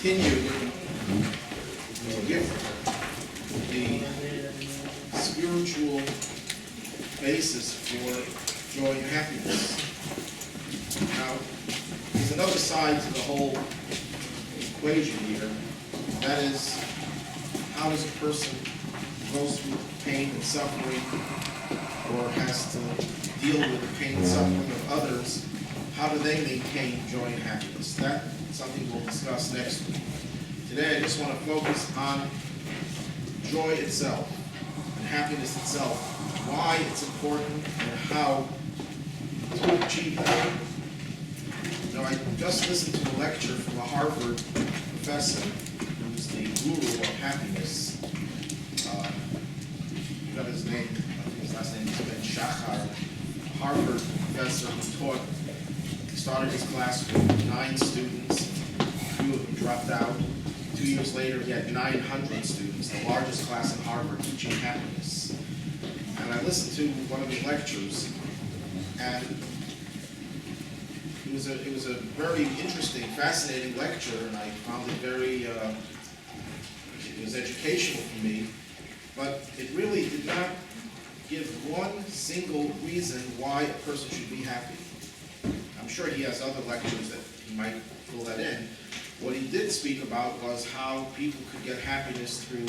continue to give the spiritual basis for joy and happiness. Now, there's another side to the whole equation here. That is, how does a person go through pain and suffering, or has to deal with the pain and suffering of others? How do they maintain joy and happiness? That's something we'll discuss next week. Today I just want to focus on joy itself and happiness itself, why it's important and how to achieve that. Now, I just listened to a lecture from a Harvard professor who's the guru of happiness. You got his name, I think his last name is Ben Shachar, a Harvard professor who started his class with 9 students. A few of them dropped out. 2 years later, he had 900 students, the largest class in Harvard, teaching happiness. And I listened to one of his lectures, and it was a very interesting, fascinating lecture, and I found it very, it was educational for me, but it really did not give one single reason why a person should be happy. I'm sure he has other lectures that he might pull that in. What he did speak about was how people could get happiness through,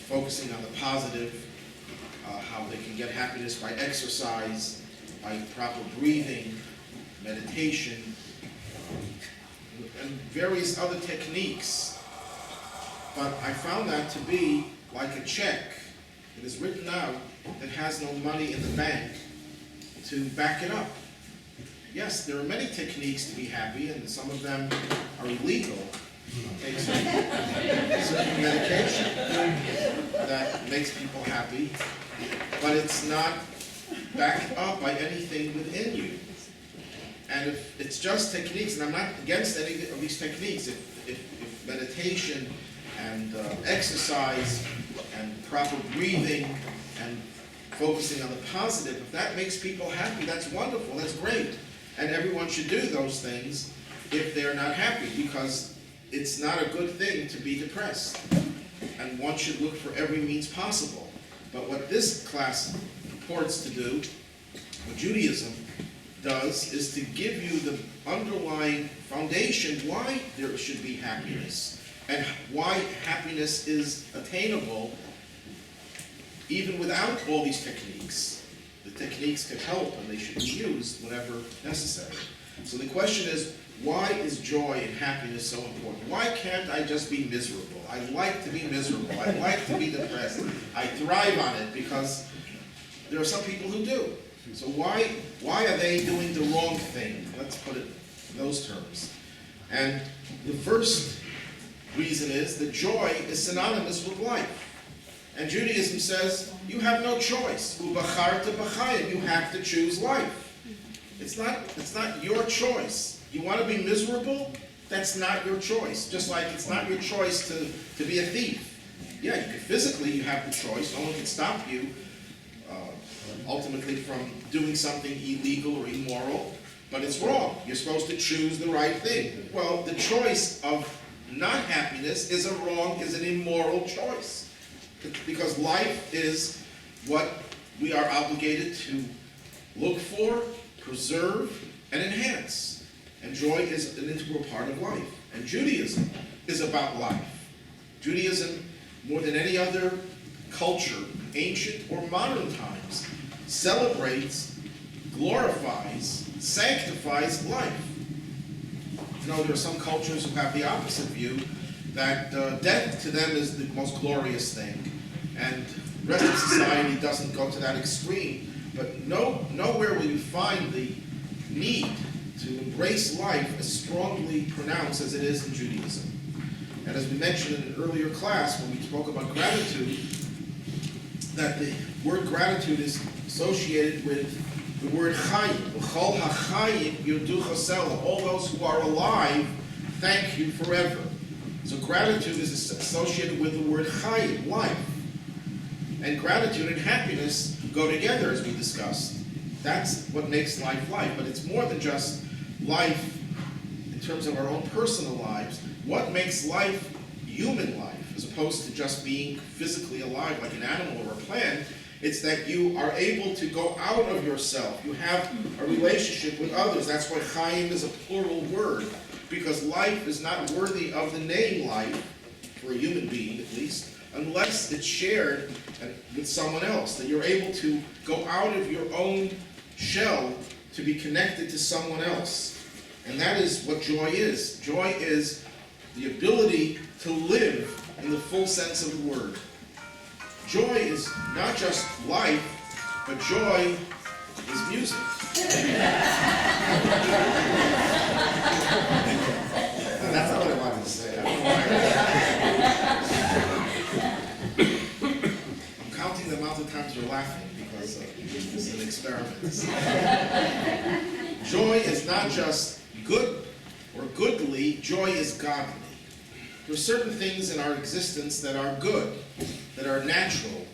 focusing on the positive, how they can get happiness by exercise, by proper breathing, meditation, and various other techniques. But I found that to be like a check. It is written out that has no money in the bank to back it up. Yes, there are many techniques to be happy, and some of them are illegal. Take certain medication that makes people happy, but it's not backed up by anything within you. And if it's just techniques, and I'm not against any of these techniques, if meditation and exercise and proper breathing and focusing on the positive, if that makes people happy, that's wonderful, that's great. And everyone should do those things if they're not happy, because it's not a good thing to be depressed. And one should look for every means possible. But what this class purports to do, what Judaism does, is to give you the underlying foundation why there should be happiness and why happiness is attainable even without all these techniques. The techniques can help and they should be used whenever necessary. So the question is, why is joy and happiness so important? Why can't I just be miserable? I like to be miserable. I like to be depressed. I thrive on it because there are some people who do. So why are they doing the wrong thing? Let's put it in those terms. And the first reason is that joy is synonymous with life. And Judaism says you have no choice. Ubacharta b'chayim, you have to choose life. It's not your choice. You want to be miserable? That's not your choice. Just like it's not your choice to be a thief. Yeah, you physically you have the choice. No one can stop you ultimately from doing something illegal or immoral, but it's wrong. You're supposed to choose the right thing. Well, the choice of not happiness is an immoral choice. Because life is what we are obligated to look for, preserve, and enhance. And joy is an integral part of life. And Judaism is about life. Judaism, more than any other culture, ancient or modern times, celebrates, glorifies, sanctifies life. There are some cultures who have the opposite view, that death to them is the most glorious thing, and the rest of society doesn't go to that extreme. But nowhere will you find the need to embrace life as strongly pronounced as it is in Judaism. And as we mentioned in an earlier class when we spoke about gratitude, that the word gratitude is associated with the word chayim. V'chol hachayim yoducha sela. All those who are alive, thank you forever. So gratitude is associated with the word chayim, life. And gratitude and happiness go together, as we discussed. That's what makes life life. But it's more than just life in terms of our own personal lives, what makes life human life, as opposed to just being physically alive like an animal or a plant. It's that you are able to go out of yourself. You have a relationship with others. That's why Chaim is a plural word, because life is not worthy of the name life, for a human being at least, unless it's shared with someone else. That you're able to go out of your own shell to be connected to someone else. And that is what joy is. Joy is the ability to live in the full sense of the word. Joy is not just life, but joy is music. Now, that's not what I wanted to say. I don't know why. I'm counting the amount of times you're laughing because this is an experiment. Joy is not just good or goodly, joy is godly. There are certain things in our existence that are good, that are natural,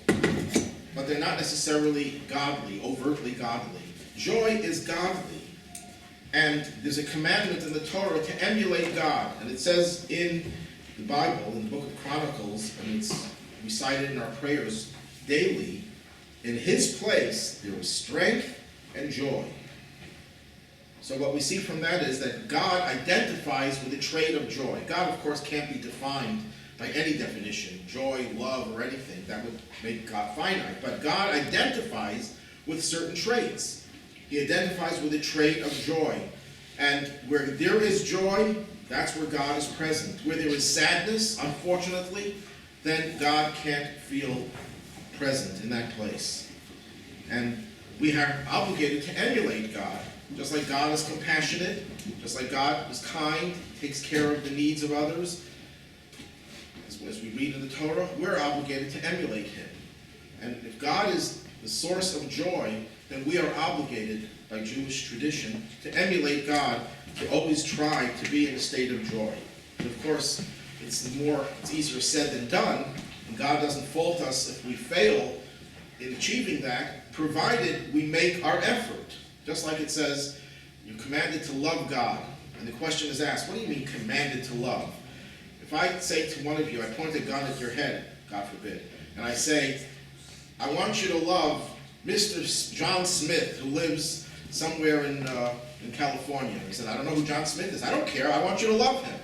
but they're not necessarily godly, overtly godly. Joy is godly. And there's a commandment in the Torah to emulate God. And it says in the Bible, in the book of Chronicles, and it's recited in our prayers daily, in his place there was strength and joy. So what we see from that is that God identifies with a trait of joy. God, of course, can't be defined by any definition, joy, love, or anything. That would make God finite. But God identifies with certain traits. He identifies with a trait of joy. And where there is joy, that's where God is present. Where there is sadness, unfortunately, then God can't feel present in that place. And we are obligated to emulate God. Just like God is compassionate, just like God is kind, takes care of the needs of others, as we read in the Torah, we're obligated to emulate him. And if God is the source of joy, then we are obligated by Jewish tradition to emulate God, to always try to be in a state of joy. And of course, it's easier said than done, and God doesn't fault us if we fail in achieving that, provided we make our effort. Just like it says, you're commanded to love God. And the question is asked, what do you mean commanded to love? If I say to one of you, I point a gun at your head, God forbid, and I say, I want you to love Mr. John Smith, who lives somewhere in California. He said, I don't know who John Smith is. I don't care. I want you to love him.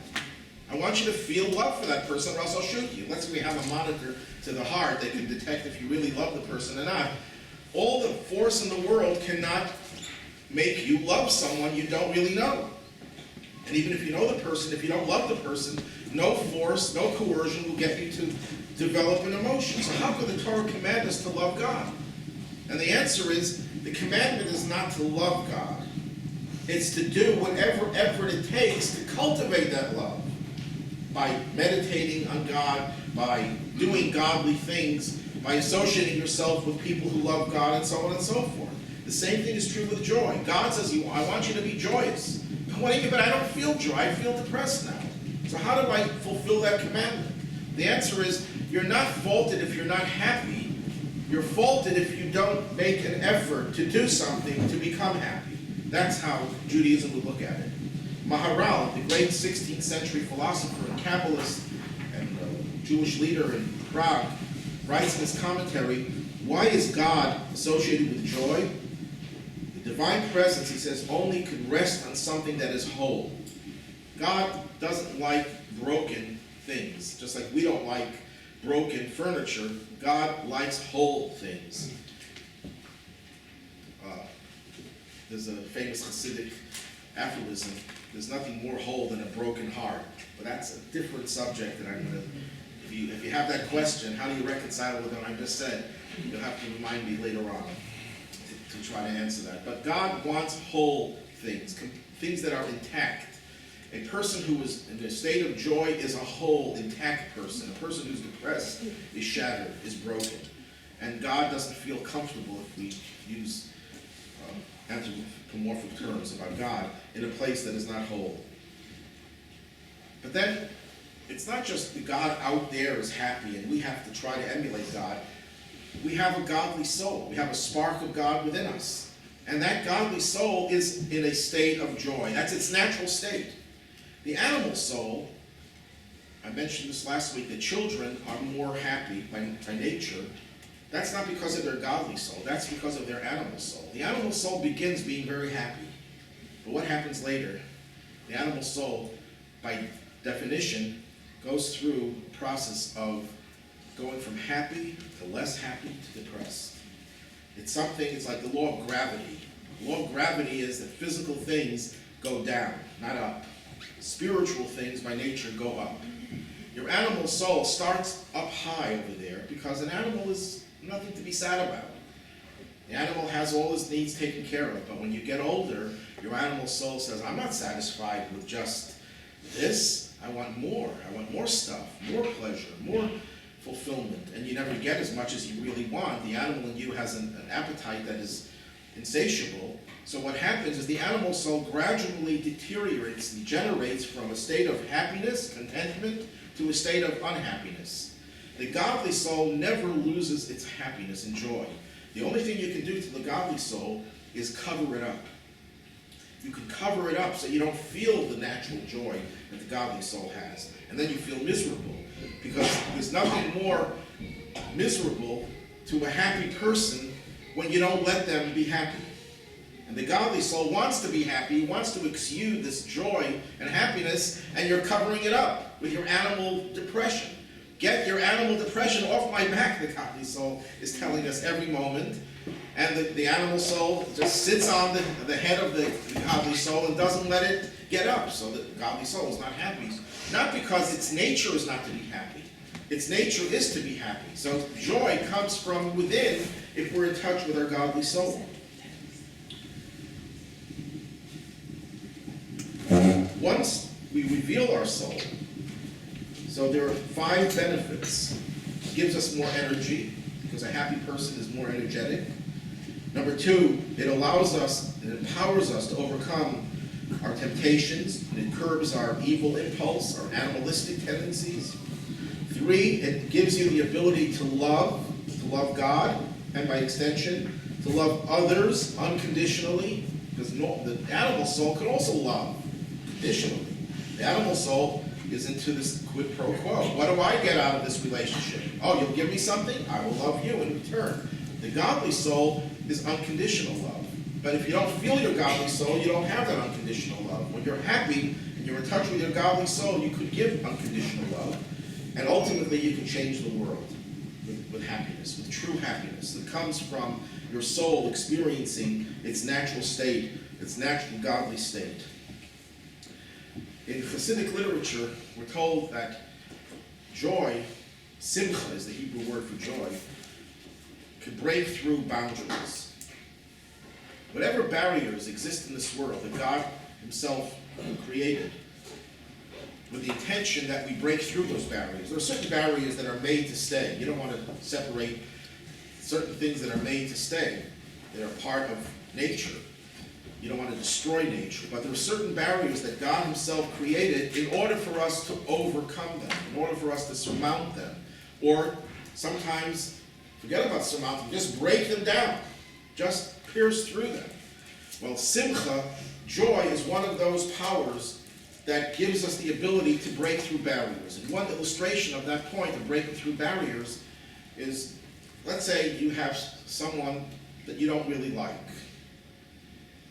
I want you to feel love for that person, or else I'll shoot you. Let's say we have a monitor to the heart that can detect if you really love the person or not. All the force in the world cannot make you love someone you don't really know. And even if you know the person, if you don't love the person, no force, no coercion will get you to develop an emotion. So how could the Torah command us to love God? And the answer is, the commandment is not to love God. It's to do whatever effort it takes to cultivate that love. By meditating on God, by doing godly things, by associating yourself with people who love God, and so on and so forth. The same thing is true with joy. God says, I want you to be joyous. But I don't feel joy. I feel depressed now. So how do I fulfill that commandment? The answer is, you're not faulted if you're not happy. You're faulted if you don't make an effort to do something to become happy. That's how Judaism would look at it. Maharal, the great 16th century philosopher and Kabbalist and Jewish leader in Prague, writes in his commentary, why is God associated with joy? The divine presence, he says, only could rest on something that is whole. God doesn't like broken things, just like we don't like broken furniture. God likes whole things. There's a famous Hasidic aphorism, there's nothing more whole than a broken heart. But that's a different subject that I'm going to, if you have that question, how do you reconcile with what I just said, you'll have to remind me later on to try to answer that. But God wants whole things, things that are intact. A person who is in a state of joy is a whole, intact person. A person who's depressed is shattered, is broken. And God doesn't feel comfortable if we use anthropomorphic terms about God in a place that is not whole. But then, it's not just the God out there is happy and we have to try to emulate God. We have a godly soul. We have a spark of God within us. And that godly soul is in a state of joy. That's its natural state. The animal soul, I mentioned this last week, that children are more happy by nature. That's not because of their godly soul, that's because of their animal soul. The animal soul begins being very happy. But what happens later? The animal soul, by definition, goes through the process of going from happy to less happy to depressed. It's like the law of gravity. The law of gravity is that physical things go down, not up. Spiritual things by nature go up. Your animal soul starts up high over there because an animal is nothing to be sad about. The animal has all its needs taken care of, but when you get older, your animal soul says, I'm not satisfied with just this. I want more. I want more stuff, more pleasure, more fulfillment. And you never get as much as you really want. The animal in you has an appetite that is insatiable. So what happens is the animal soul gradually deteriorates, degenerates from a state of happiness, contentment, to a state of unhappiness. The godly soul never loses its happiness and joy. The only thing you can do to the godly soul is cover it up. You can cover it up so you don't feel the natural joy that the godly soul has. And then you feel miserable, because there's nothing more miserable to a happy person when you don't let them be happy. And the godly soul wants to be happy, wants to exude this joy and happiness, and you're covering it up with your animal depression. Get your animal depression off my back, the godly soul is telling us every moment. And the animal soul just sits on the head of the godly soul and doesn't let it get up. So the godly soul is not happy. Not because its nature is not to be happy. Its nature is to be happy. So joy comes from within if we're in touch with our godly soul. Once we reveal our soul, so there are 5 benefits. It gives us more energy, because a happy person is more energetic. Number 2, it allows us, it empowers us to overcome our temptations, and it curbs our evil impulse, our animalistic tendencies. 3, it gives you the ability to love God, and by extension, to love others unconditionally, because the animal soul can also love conditionally. The animal soul is into this quid pro quo. What do I get out of this relationship? Oh, you'll give me something? I will love you in return. The godly soul is unconditional love. But if you don't feel your godly soul, you don't have that unconditional love. When you're happy and you're in touch with your godly soul, you could give unconditional love. And ultimately, you can change the world with happiness, with true happiness that comes from your soul experiencing its natural state, its natural godly state. In Hasidic literature, we're told that joy, simcha is the Hebrew word for joy, could break through boundaries. Whatever barriers exist in this world that God himself created, with the intention that we break through those barriers. There are certain barriers that are made to stay. You don't want to separate certain things that are made to stay, that are part of nature. You don't want to destroy nature, but there are certain barriers that God himself created in order for us to overcome them, in order for us to surmount them. Or sometimes, forget about surmounting, just break them down, just pierce through them. Well, simcha, joy, is one of those powers that gives us the ability to break through barriers. And one illustration of that point of breaking through barriers is, let's say you have someone that you don't really like,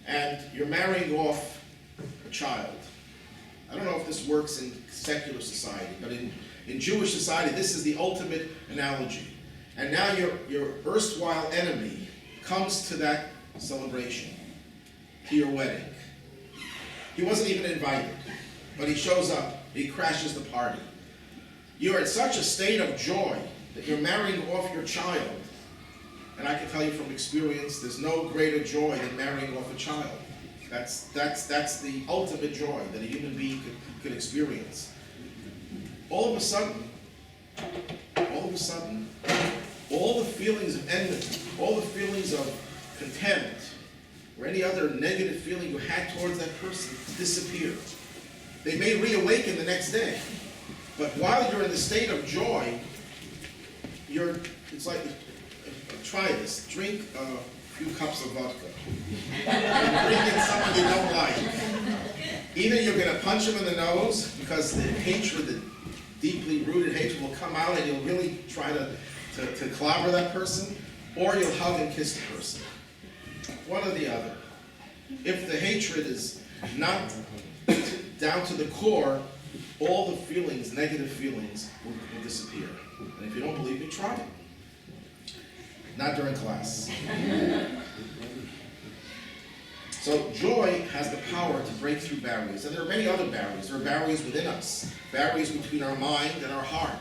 and you're marrying off a child. I don't know if this works in secular society, but in Jewish society, this is the ultimate analogy. And now your erstwhile enemy comes to that celebration, to your wedding. He wasn't even invited, but he shows up, he crashes the party. You're in such a state of joy that you're marrying off your child. And I can tell you from experience, there's no greater joy than marrying off a child. That's the ultimate joy that a human being could experience. All of a sudden, all the feelings of enmity, all the feelings of contempt, or any other negative feeling you had towards that person disappear. They may reawaken the next day, but while you're in the state of joy, it's like, try this, drink a few cups of vodka. Bring in someone you don't like. Either you're going to punch him in the nose because the hatred, the deeply rooted hatred will come out and you'll really try to clobber that person, or you'll hug and kiss the person. One or the other. If the hatred is not down to the core, all the feelings, negative feelings, will disappear. And if you don't believe me, try it. Not during class. So joy has the power to break through barriers. And there are many other barriers. There are barriers within us. Barriers between our mind and our heart.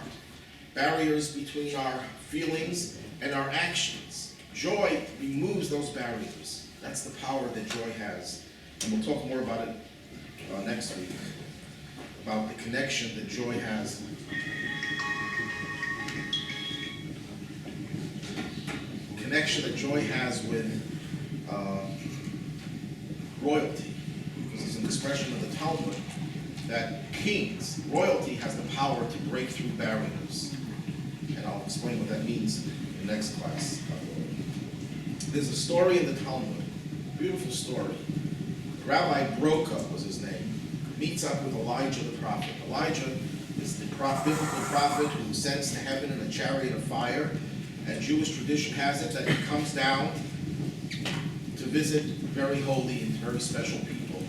Barriers between our feelings and our actions. Joy removes those barriers. That's the power that joy has. And we'll talk more about it next week. About the connection that joy has. The connection that joy has with royalty. This is an expression of the Talmud that kings, royalty has the power to break through barriers. And I'll explain what that means in the next class. There's a story in the Talmud, a beautiful story. Rabbi Broka was his name, meets up with Elijah the prophet. Elijah is the biblical prophet who ascends to heaven in a chariot of fire, and Jewish tradition has it that he comes down to visit very holy and very special people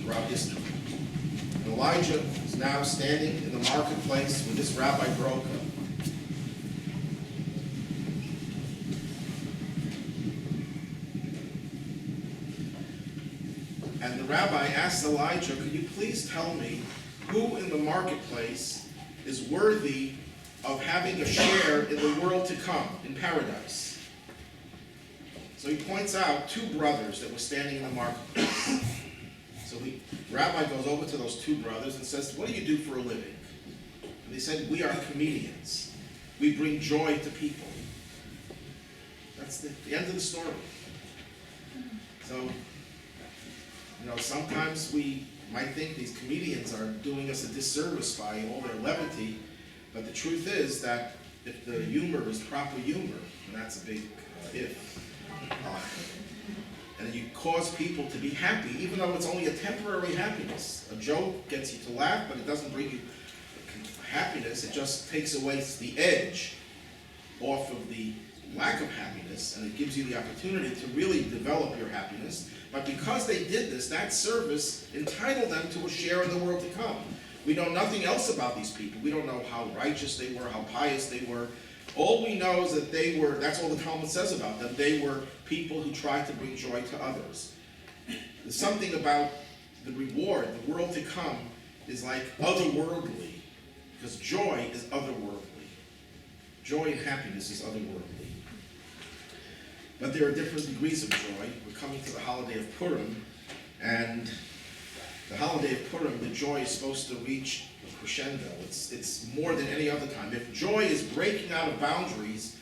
throughout history. And Elijah is now standing in the marketplace with this Rabbi Broka. And the rabbi asks Elijah, could you please tell me who in the marketplace is worthy of having a share in the world to come, in paradise? So he points out two brothers that were standing in the marketplace. So the rabbi goes over to those two brothers and says, what do you do for a living? And they said, we are comedians. We bring joy to people. That's the end of the story. So, sometimes we might think these comedians are doing us a disservice by all their levity, but the truth is that if the humor is proper humor, and that's a big if, and you cause people to be happy, even though it's only a temporary happiness. A joke gets you to laugh, but it doesn't bring you happiness. It just takes away the edge off of the lack of happiness, and it gives you the opportunity to really develop your happiness. But because they did this, that service entitled them to a share in the world to come. We know nothing else about these people. We don't know how righteous they were, how pious they were. All we know is that they were, that's all the Talmud says about them, they were people who tried to bring joy to others. There's something about the reward, the world to come, is like otherworldly, because joy is otherworldly. Joy and happiness is otherworldly. But there are different degrees of joy. We're coming to the holiday of Purim, and the holiday of Purim, the joy is supposed to reach a crescendo. It's more than any other time. If joy is breaking out of boundaries,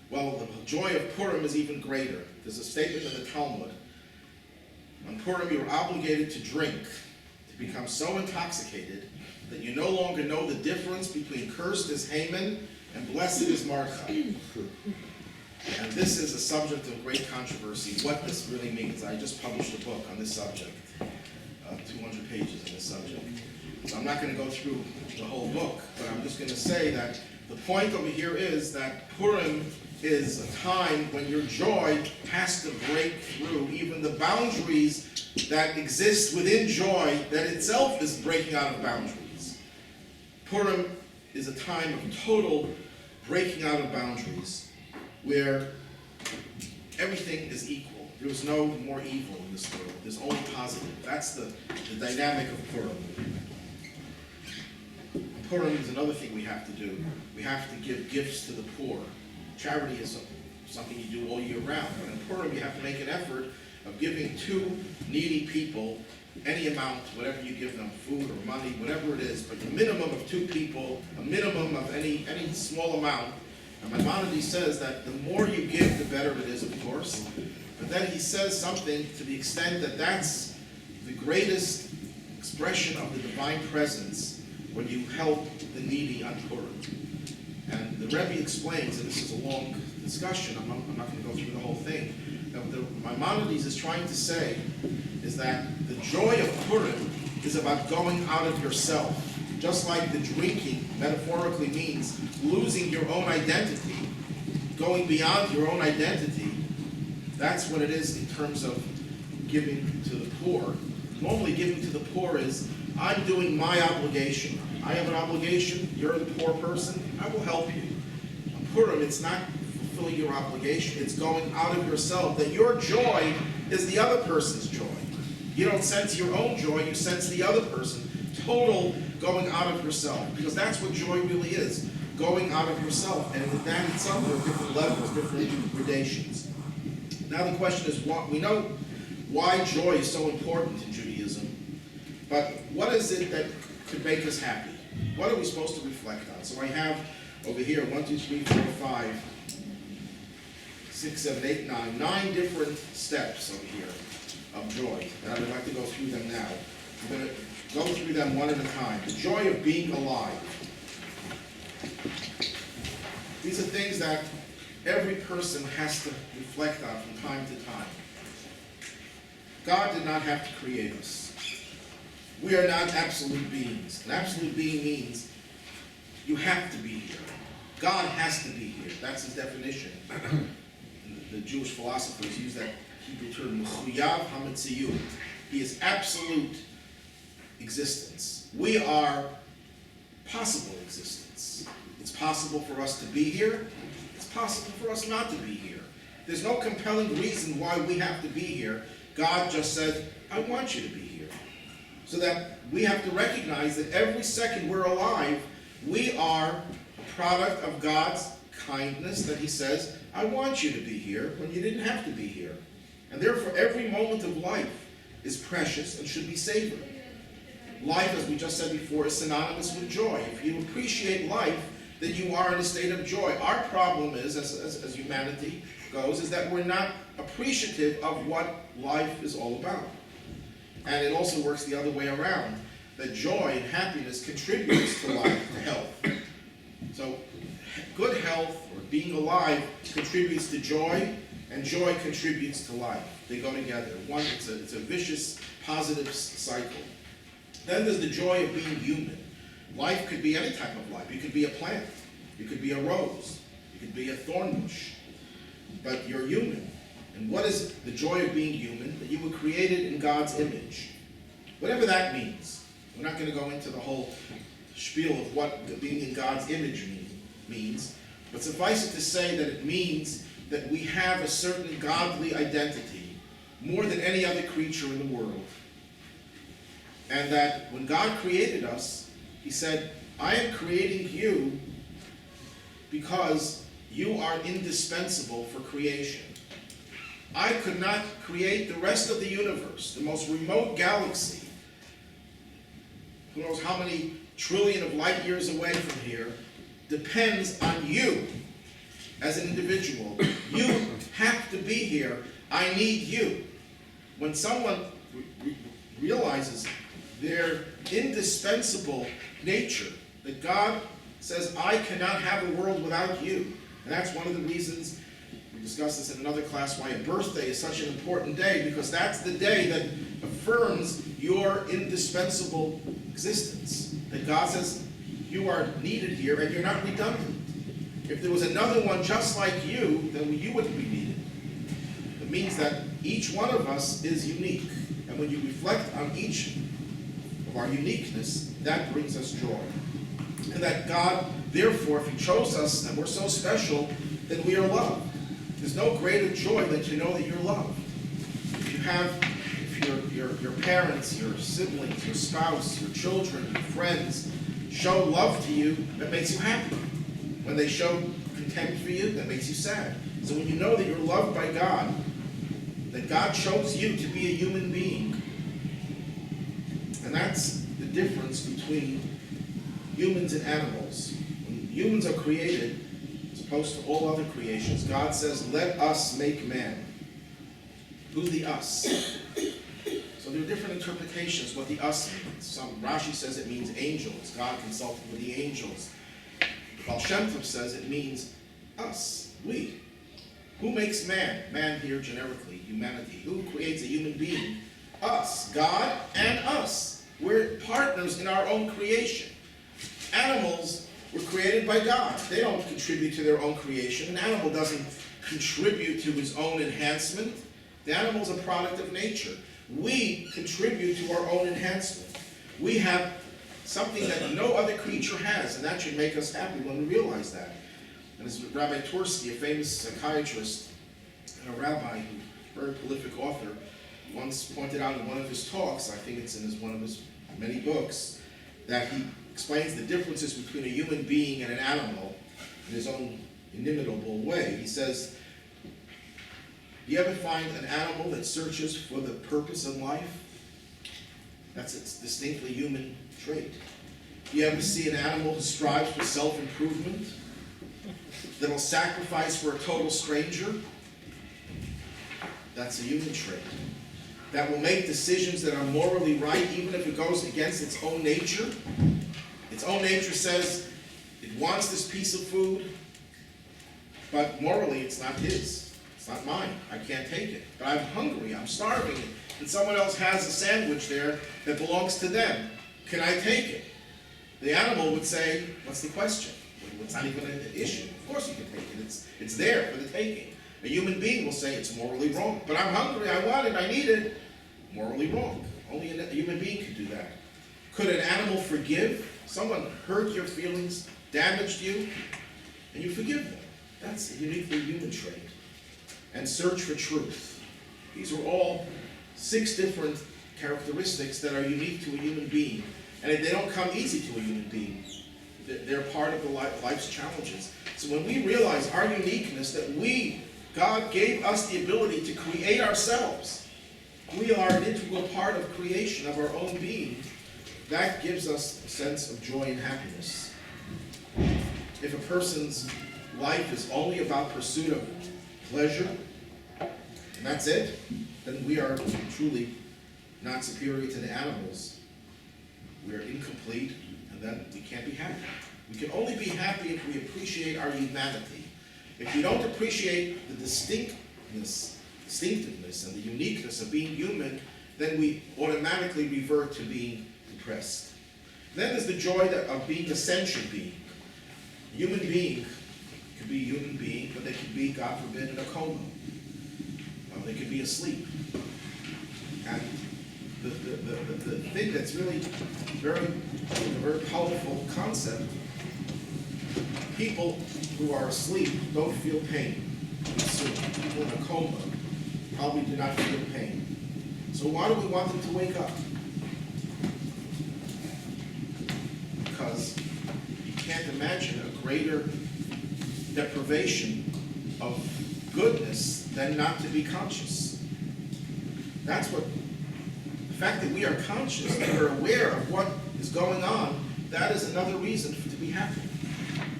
well, the joy of Purim is even greater. There's a statement in the Talmud. On Purim, you're obligated to drink, to become so intoxicated that you no longer know the difference between cursed is Haman and blessed is Mordechai. And this is a subject of great controversy, what this really means. I just published a book on this subject, 200 pages on this subject. So I'm not going to go through the whole book, but I'm just going to say that the point over here is that Purim is a time when your joy has to break through even the boundaries that exist within joy that itself is breaking out of boundaries. Purim is a time of total breaking out of boundaries where everything is equal. There's no more evil in this world. There's only positive. That's the dynamic of Purim. Purim is another thing we have to do. We have to give gifts to the poor. Charity is something you do all year round. But in Purim, you have to make an effort of giving to needy people any amount, whatever you give them, food or money, whatever it is, but the minimum of 2 people, a minimum of any small amount. And Maimonides says that the more you give, the better it is, of course. But then he says something to the extent that that's the greatest expression of the divine presence when you help the needy on Purim. And the Rebbe explains, and this is a long discussion, I'm not going to go through the whole thing, that what Maimonides is trying to say is that The joy of Purim is about going out of yourself. Just like the drinking metaphorically means losing your own identity, going beyond your own identity. That's what it is in terms of giving to the poor. Normally giving to the poor is, I'm doing my obligation. I have an obligation, you're the poor person, I will help you. Purim, it's not fulfilling your obligation, it's going out of yourself, that your joy is the other person's joy. You don't sense your own joy, you sense the other person. Total going out of yourself, because that's what joy really is, going out of yourself. And that itself, there are different levels, different gradations. Now the question is, we know why joy is so important in Judaism, but what is it that could make us happy? What are we supposed to reflect on? So I have over here 1, 2, 3, 4, 5, 6, 7, 8, 9, 9 different steps over here of joy, and I would like to go through them now. I'm going to go through them one at a time. The joy of being alive. These are things that every person has to reflect on from time to time. God did not have to create us. We are not absolute beings. An absolute being means you have to be here. God has to be here. That's his definition. The Jewish philosophers use that Hebrew term, mechuyav hametziyut. He is absolute existence. We are possible existence. It's possible for us to be here. It's possible for us not to be here. There's no compelling reason why we have to be here. God just said, I want you to be here. So that we have to recognize that every second we're alive, we are a product of God's kindness, that he says, I want you to be here when you didn't have to be here. And therefore, every moment of life is precious and should be savored. Life, as we just said before, is synonymous with joy. If you appreciate life, then you are in a state of joy. Our problem is, as humanity goes, is that we're not appreciative of what life is all about. And it also works the other way around, that joy and happiness contributes to life, to health. So good health, or being alive, contributes to joy, and joy contributes to life. They go together. One, it's a vicious, positive cycle. Then there's the joy of being human. Life could be any type of life. You could be a plant. You could be a rose. You could be a thorn bush. But you're human. And what is the joy of being human? That you were created in God's image. Whatever that means. We're not going to go into the whole spiel of what being in God's image means. But suffice it to say that it means that we have a certain godly identity more than any other creature in the world. And that when God created us, he said, I am creating you because you are indispensable for creation. I could not create the rest of the universe, the most remote galaxy, who knows how many trillion of light years away from here, depends on you as an individual. You have to be here. I need you. When someone realizes their indispensable nature, that God says, I cannot have a world without you. And that's one of the reasons, we discussed this in another class, why a birthday is such an important day, because that's the day that affirms your indispensable existence. That God says, you are needed here and you're not redundant. If there was another one just like you, then you wouldn't be needed. It means that each one of us is unique. And when you reflect on each of our uniqueness, that brings us joy. And that God, therefore, if he chose us and we're so special, then we are loved. There's no greater joy than to know that you're loved. If your parents, your siblings, your spouse, your children, your friends show love to you, that makes you happy. When they show contempt for you, that makes you sad. So when you know that you're loved by God, that God chose you to be a human being, and that's the difference between humans and animals. When humans are created, as opposed to all other creations, God says, let us make man. Who's the us? So there are different interpretations what the us means. Rashi says it means angels. God consulted with the angels. Baal Shem Tov says it means us, we. Who makes man? Man here generically, humanity. Who creates a human being? Us, God and us. We're partners in our own creation. Animals were created by God. They don't contribute to their own creation. An animal doesn't contribute to his own enhancement. The animal's a product of nature. We contribute to our own enhancement. We have something that no other creature has, and that should make us happy when we realize that. And as Rabbi Tursky, a famous psychiatrist and a rabbi, who very prolific author, once pointed out in one of his talks, I think it's in one of his many books, that he explains the differences between a human being and an animal in his own inimitable way. He says, you ever find an animal that searches for the purpose in life? That's its distinctly human trait. You ever see an animal who strives for self-improvement, that'll sacrifice for a total stranger? That's a human trait. That will make decisions that are morally right, even if it goes against its own nature. Its own nature says it wants this piece of food, but morally it's not his. It's not mine. I can't take it. But I'm hungry. I'm starving. And someone else has a sandwich there that belongs to them. Can I take it? The animal would say, what's the question? It's not even an issue. Of course you can take it. It's there for the taking. A human being will say it's morally wrong. But I'm hungry. I want it. I need it. Morally wrong. Only a human being could do that. Could an animal forgive? Someone hurt your feelings, damaged you, and you forgive them. That's a uniquely human trait. And search for truth. These are all 6 different characteristics that are unique to a human being. And they don't come easy to a human being. They're part of the life's challenges. So when we realize our uniqueness, that God gave us the ability to create ourselves. We are an integral part of creation of our own being. That gives us a sense of joy and happiness. If a person's life is only about pursuit of pleasure, and that's it, then we are truly not superior to the animals. We are incomplete, and then we can't be happy. We can only be happy if we appreciate our humanity. If we don't appreciate the distinctiveness and the uniqueness of being human, then we automatically revert to being depressed. Then there's the joy of being a sentient being. A human being could be a human being, but they could be, God forbid, in a coma. They could be asleep. And the thing that's really a very powerful concept, people who are asleep don't feel pain. People in a coma probably do not feel pain. So why do we want them to wake up? Because you can't imagine a greater deprivation of goodness than not to be conscious. That's what, the fact that we are conscious and we're aware of what is going on, that is another reason to be happy.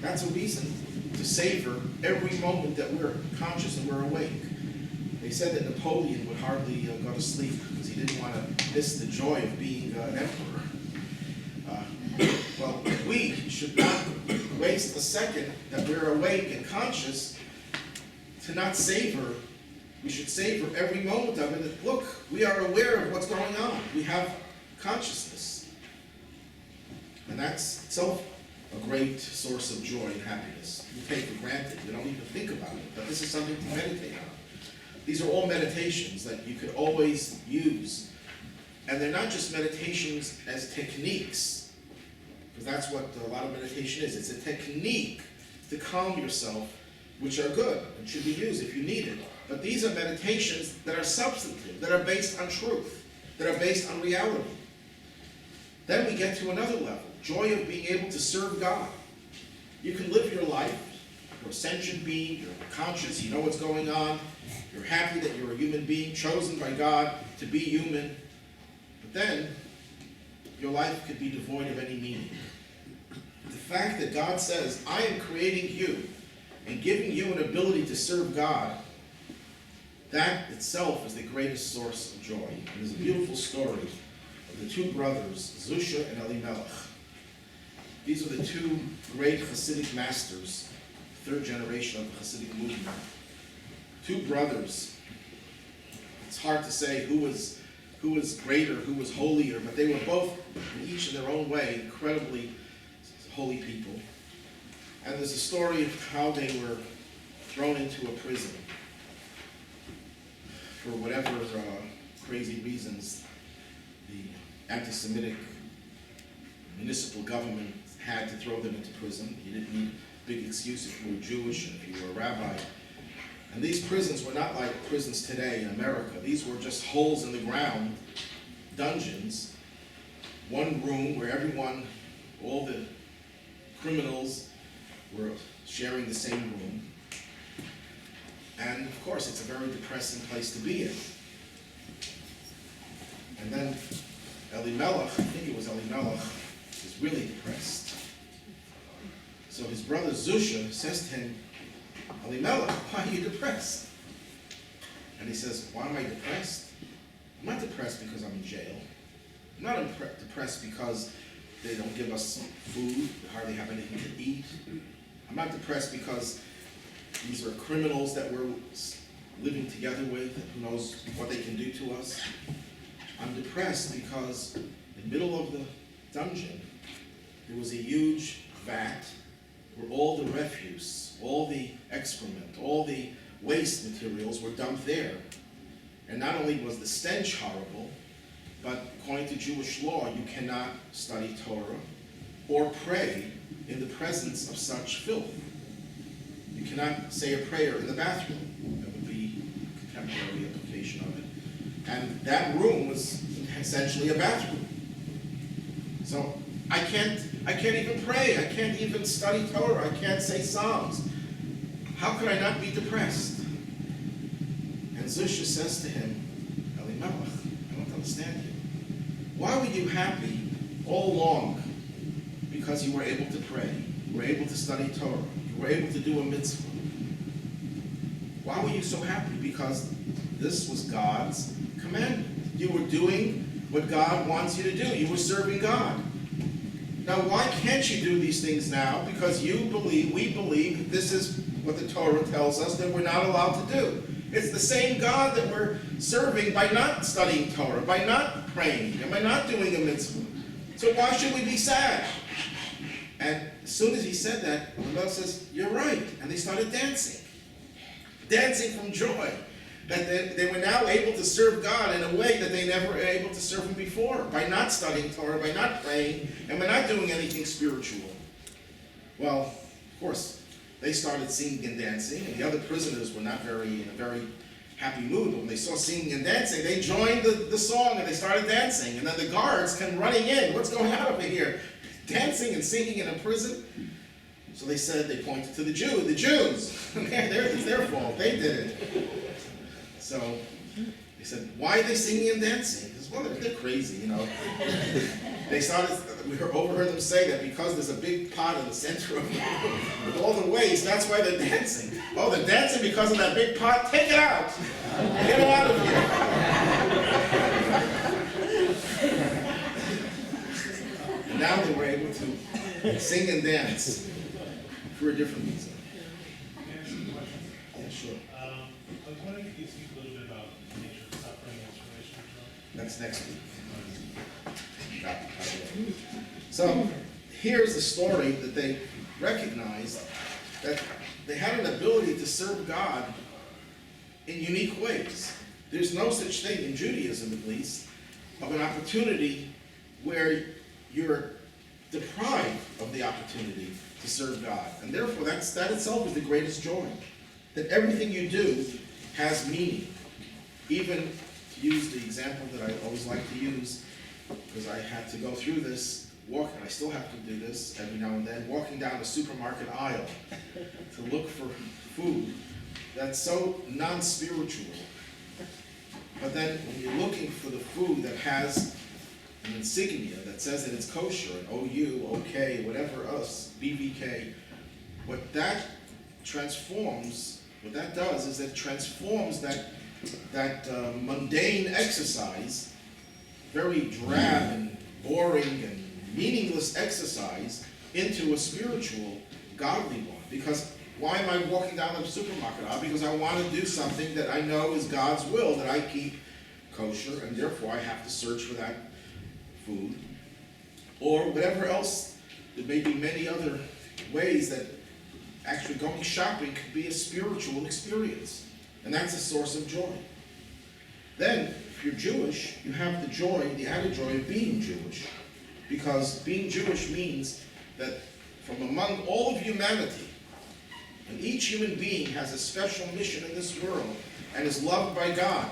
That's a reason to savor every moment that we're conscious and we're awake. They said that Napoleon would hardly go to sleep because he didn't want to miss the joy of being an emperor. Well, we should not waste a second that we're awake and conscious to not savor. We should savor every moment of it. Look, we are aware of what's going on. We have consciousness. And that's itself a great source of joy and happiness. We take for granted. We don't even think about it. But this is something to meditate on. These are all meditations that you could always use. And they're not just meditations as techniques, because that's what a lot of meditation is. It's a technique to calm yourself, which are good and should be used if you need it. But these are meditations that are substantive, that are based on truth, that are based on reality. Then we get to another level, joy of being able to serve God. You can live your life, you're a sentient being, you're conscious, you know what's going on, you're happy that you're a human being, chosen by God to be human, but then your life could be devoid of any meaning. The fact that God says, I am creating you and giving you an ability to serve God, that itself is the greatest source of joy. And there's a beautiful story of the 2 brothers, Zusha and Elimelech. These are the 2 great Hasidic masters, 3rd generation of the Hasidic movement. 2 brothers. It's hard to say who was who was greater, who was holier, but they were both, in each in their own way, incredibly holy people. And there's a story of how they were thrown into a prison for whatever crazy reasons the anti-Semitic municipal government had to throw them into prison. You didn't need a big excuse if you were Jewish and if you were a rabbi. And these prisons were not like prisons today in America. These were just holes in the ground, dungeons, one room where everyone, all the criminals were sharing the same room. And of course, it's a very depressing place to be in. And then Elimelech, I think it was Elimelech, is really depressed. So his brother Zusha says to him, Elimelech, why are you depressed? And he says, why am I depressed? I'm not depressed because I'm in jail. I'm not depressed because they don't give us food, we hardly have anything to eat. I'm not depressed because these are criminals that we're living together with, who knows what they can do to us. I'm depressed because in the middle of the dungeon, there was a huge vat where all the refuse, all the excrement, all the waste materials were dumped there. And not only was the stench horrible, but according to Jewish law, you cannot study Torah or pray in the presence of such filth. You cannot say a prayer in the bathroom. That would be a contemporary application of it. And that room was essentially a bathroom. So I can't even pray. I can't even study Torah. I can't say Psalms. How could I not be depressed? And Zusha says to him, Elimelech, I don't understand you. Why were you happy all along? Because you were able to pray. You were able to study Torah. You were able to do a mitzvah. Why were you so happy? Because this was God's commandment. You were doing what God wants you to do. You were serving God. Now, why can't you do these things now? Because we believe this is what the Torah tells us that we're not allowed to do. It's the same God that we're serving by not studying Torah, by not praying, and by not doing a mitzvah. So why should we be sad? And as soon as he said that, Elimelech says, you're right. And they started dancing. Dancing from joy. That they were now able to serve God in a way that they never were able to serve Him before, by not studying Torah, by not praying, and by not doing anything spiritual. Well, of course, they started singing and dancing, and the other prisoners were not in a very happy mood. When they saw singing and dancing, they joined the song and they started dancing. And then the guards came running in. What's going on over here? Dancing and singing in a prison? So they pointed to the Jews. It's their fault. They did it. So they said, why are they singing and dancing? Because, well, they're crazy, you know. We overheard them say that because there's a big pot in the center of the room with all the waste, that's why they're dancing. Oh, they're dancing because of that big pot? Take it out. Get it out of here. And now they were able to sing and dance for a different reason. Yeah, sure. I was wondering if you could speak a little bit about the nature of suffering and its relation to Torah. That's next week. So here's the story that they recognized that they had an ability to serve God in unique ways. There's no such thing in Judaism, at least, of an opportunity where you're deprived of the opportunity to serve God. And therefore, that itself is the greatest joy. That everything you do has meaning. Even to use the example that I always like to use, because I had to go through this, and I still have to do this every now and then, walking down a supermarket aisle to look for food that's so non-spiritual. But then when you're looking for the food that has an insignia that says that it's kosher, an OU, OK, whatever else, BVK, what that does is it transforms that mundane exercise, very drab and boring and meaningless exercise, into a spiritual, godly one. Because why am I walking down the supermarket aisle? Because I want to do something that I know is God's will, that I keep kosher, and therefore I have to search for that food. Or whatever else, there may be many other ways that actually going shopping could be a spiritual experience. And that's a source of joy. Then, if you're Jewish, you have the joy, the added joy of being Jewish. Because being Jewish means that from among all of humanity, and each human being has a special mission in this world and is loved by God,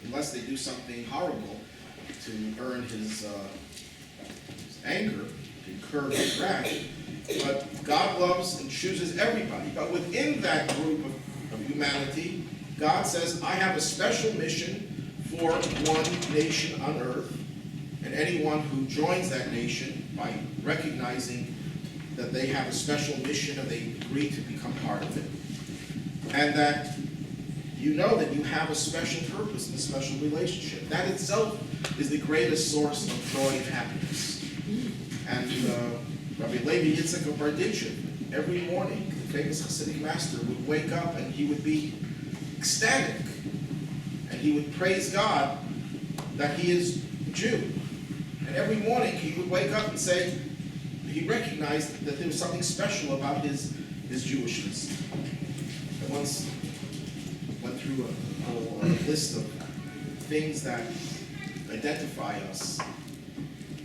unless they do something horrible to earn his anger, to incur his wrath. But God loves and chooses everybody. But within that group of humanity, God says, I have a special mission for one nation on earth, and anyone who joins that nation by recognizing that they have a special mission and they agree to become part of it, and that you know that you have a special purpose and a special relationship. That itself is the greatest source of joy and happiness. And Rabbi Levi Yitzchak of Berditchev, every morning, the famous Hasidic master would wake up and he would be ecstatic. And he would praise God that he is a Jew. And every morning he would wake up and say, he recognized that there was something special about his Jewishness. I once went through a whole list of things that identify us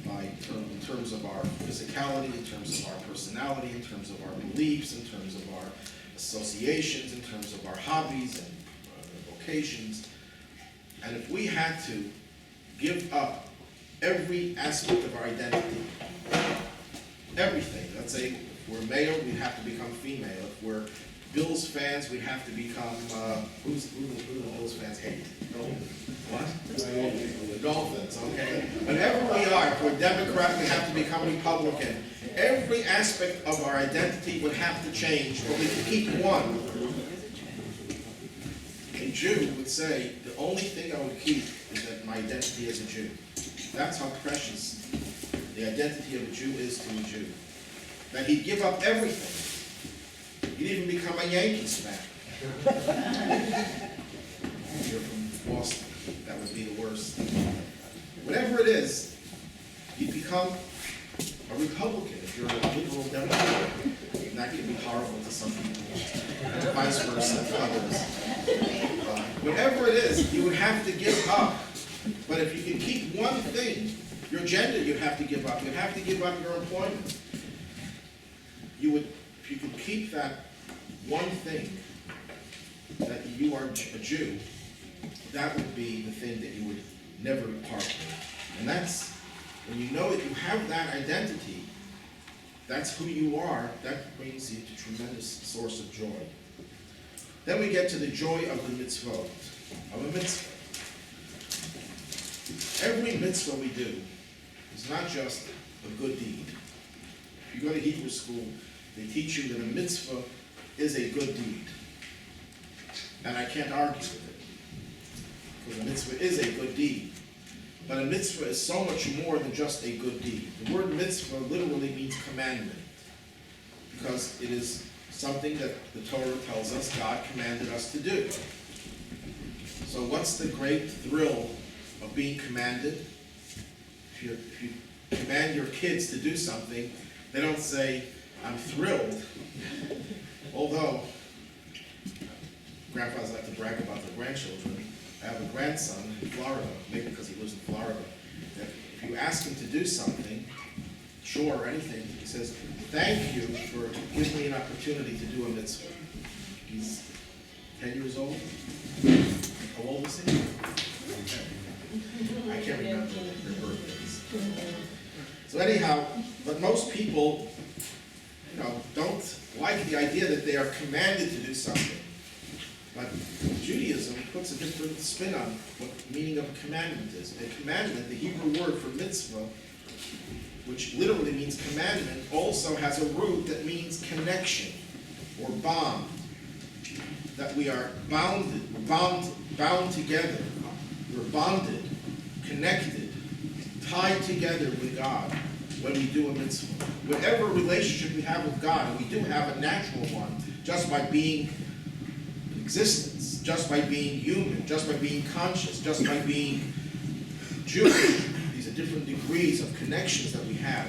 in terms of our physicality, in terms of our personality, in terms of our beliefs, in terms of our associations, in terms of our hobbies and vocations. And if we had to give up every aspect of our identity, everything, let's say if we're male, we'd have to become female. If we're Bills fans, we'd have to become, who do the Bills fans hate? What? The Dolphins, okay? Whatever we are, if we're Democrat, we have to become Republican. Every aspect of our identity would have to change, but we can keep one. A Jew would say, the only thing I would keep is that my identity as a Jew. That's how precious the identity of a Jew is to a Jew. That he'd give up everything. He'd even become a Yankees fan. If you're from Boston, that would be the worst. Whatever it is, you'd become a Republican if you're a liberal Democrat. And that can be horrible to some people, and vice versa to others. Whatever it is, you would have to give up. But if you can keep one thing, your gender you'd have to give up. You'd have to give up your employment. You would, if you could keep that one thing, that you are a Jew, that would be the thing that you would never part with. And that's, when you know that you have that identity, that's who you are, that brings you to a tremendous source of joy. Then we get to the joy of the mitzvot, of a mitzvah. Every mitzvah we do is not just a good deed. If you go to Hebrew school, they teach you that a mitzvah is a good deed. And I can't argue with it, because a mitzvah is a good deed. But a mitzvah is so much more than just a good deed. The word mitzvah literally means commandment, because it is something that the Torah tells us God commanded us to do. So what's the great thrill of being commanded? If you command your kids to do something, they don't say, I'm thrilled. Although, grandfathers like to brag about their grandchildren. I have a grandson in Florida, maybe because he lives in Florida. If you ask him to do something, chore or anything, he says, thank you for giving me an opportunity to do a mitzvah. He's 10 years old. How old is he? I can't remember their birthdays. So anyhow, but most people, don't like the idea that they are commanded to do something. But Judaism puts a different spin on what the meaning of a commandment is. A commandment, the Hebrew word for mitzvah, which literally means commandment, also has a root that means connection or bond. That we are bound together. We're bonded, connected, tied together with God when we do a mitzvah. Whatever relationship we have with God, and we do have a natural one, just by being in existence, just by being human, just by being conscious, just by being Jewish. These are different degrees of connections that we have.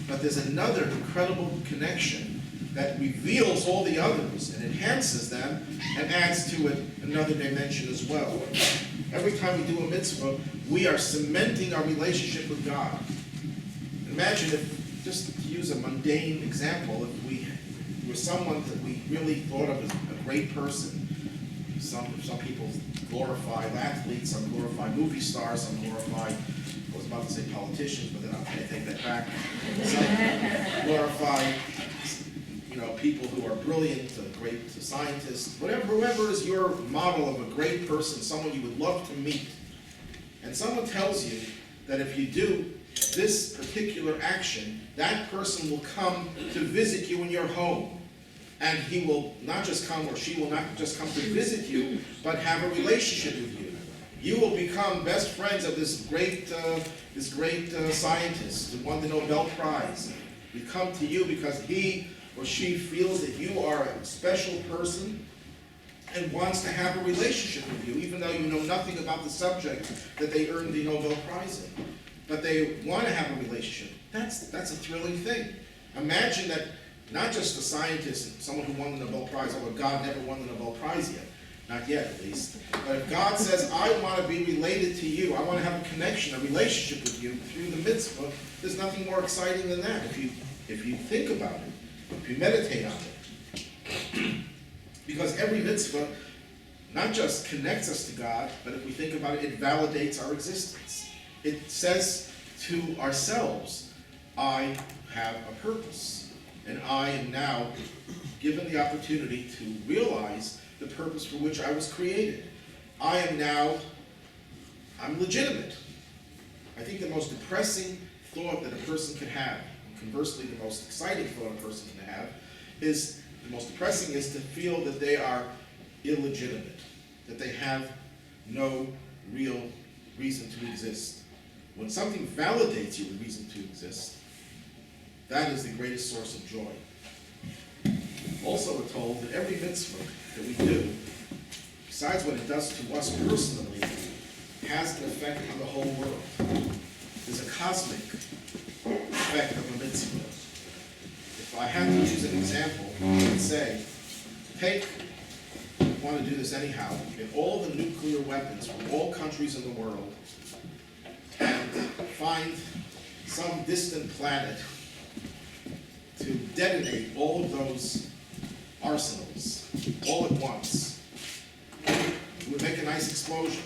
But there's another incredible connection that reveals all the others and enhances them and adds to it another dimension as well. Every time we do a mitzvah, we are cementing our relationship with God. Imagine if, just to use a mundane example, if we were someone that we really thought of as a great person. Some people glorify athletes, some glorify movie stars, some glorify, I was about to say politicians, but then I take that back. Some glorify, people who are brilliant, great scientists, whoever is your model of a great person, someone you would love to meet. And someone tells you that if you do this particular action, that person will come to visit you in your home. And he will not just come, or she will not just come to visit you, but have a relationship with you. You will become best friends of this great scientist who won the Nobel Prize. We come to you because he or she feels that you are a special person and wants to have a relationship with you, even though you know nothing about the subject that they earned the Nobel Prize in. But they want to have a relationship. That's a thrilling thing. Imagine that not just a scientist, someone who won the Nobel Prize, although God never won the Nobel Prize yet. Not yet, at least. But if God says, I want to be related to you, I want to have a connection, a relationship with you through the mitzvah, there's nothing more exciting than that if you think about it, if you meditate on it. Because every mitzvah not just connects us to God, but if we think about it, it validates our existence. It says to ourselves, I have a purpose, and I am now given the opportunity to realize the purpose for which I was created. I'm legitimate. I think the most depressing thought that a person can have, conversely the most exciting thought a person can have, is the most depressing is to feel that they are illegitimate, that they have no real reason to exist. When something validates you with reason to exist, that is the greatest source of joy. Also, we're told that every mitzvah that we do, besides what it does to us personally, has an effect on the whole world. There's a cosmic effect of a mitzvah. If I had to use an example, I would say, I want to do this anyhow, get all the nuclear weapons from all countries in the world and find some distant planet to detonate all of those arsenals all at once. It would make a nice explosion.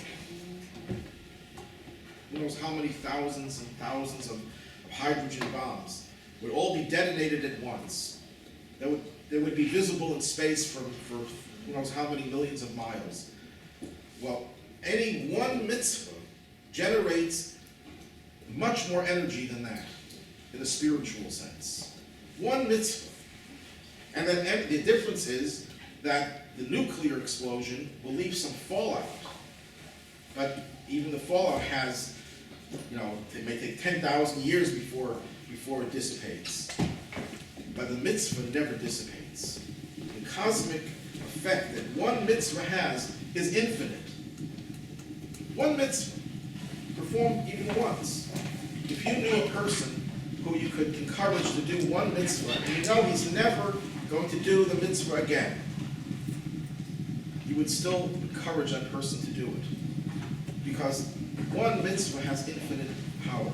Who knows how many thousands and thousands of hydrogen bombs would all be detonated at once. They would be visible in space for who knows how many millions of miles. Well, any one mitzvah generates much more energy than that in a spiritual sense. One mitzvah. And then the difference is that the nuclear explosion will leave some fallout. But even the fallout has, it may take 10,000 years before it dissipates. But the mitzvah never dissipates. The cosmic effect that one mitzvah has is infinite. One mitzvah, performed even once. If you knew a person who you could encourage to do one mitzvah, and you know he's never going to do the mitzvah again, you would still encourage that person to do it. Because one mitzvah has infinite power.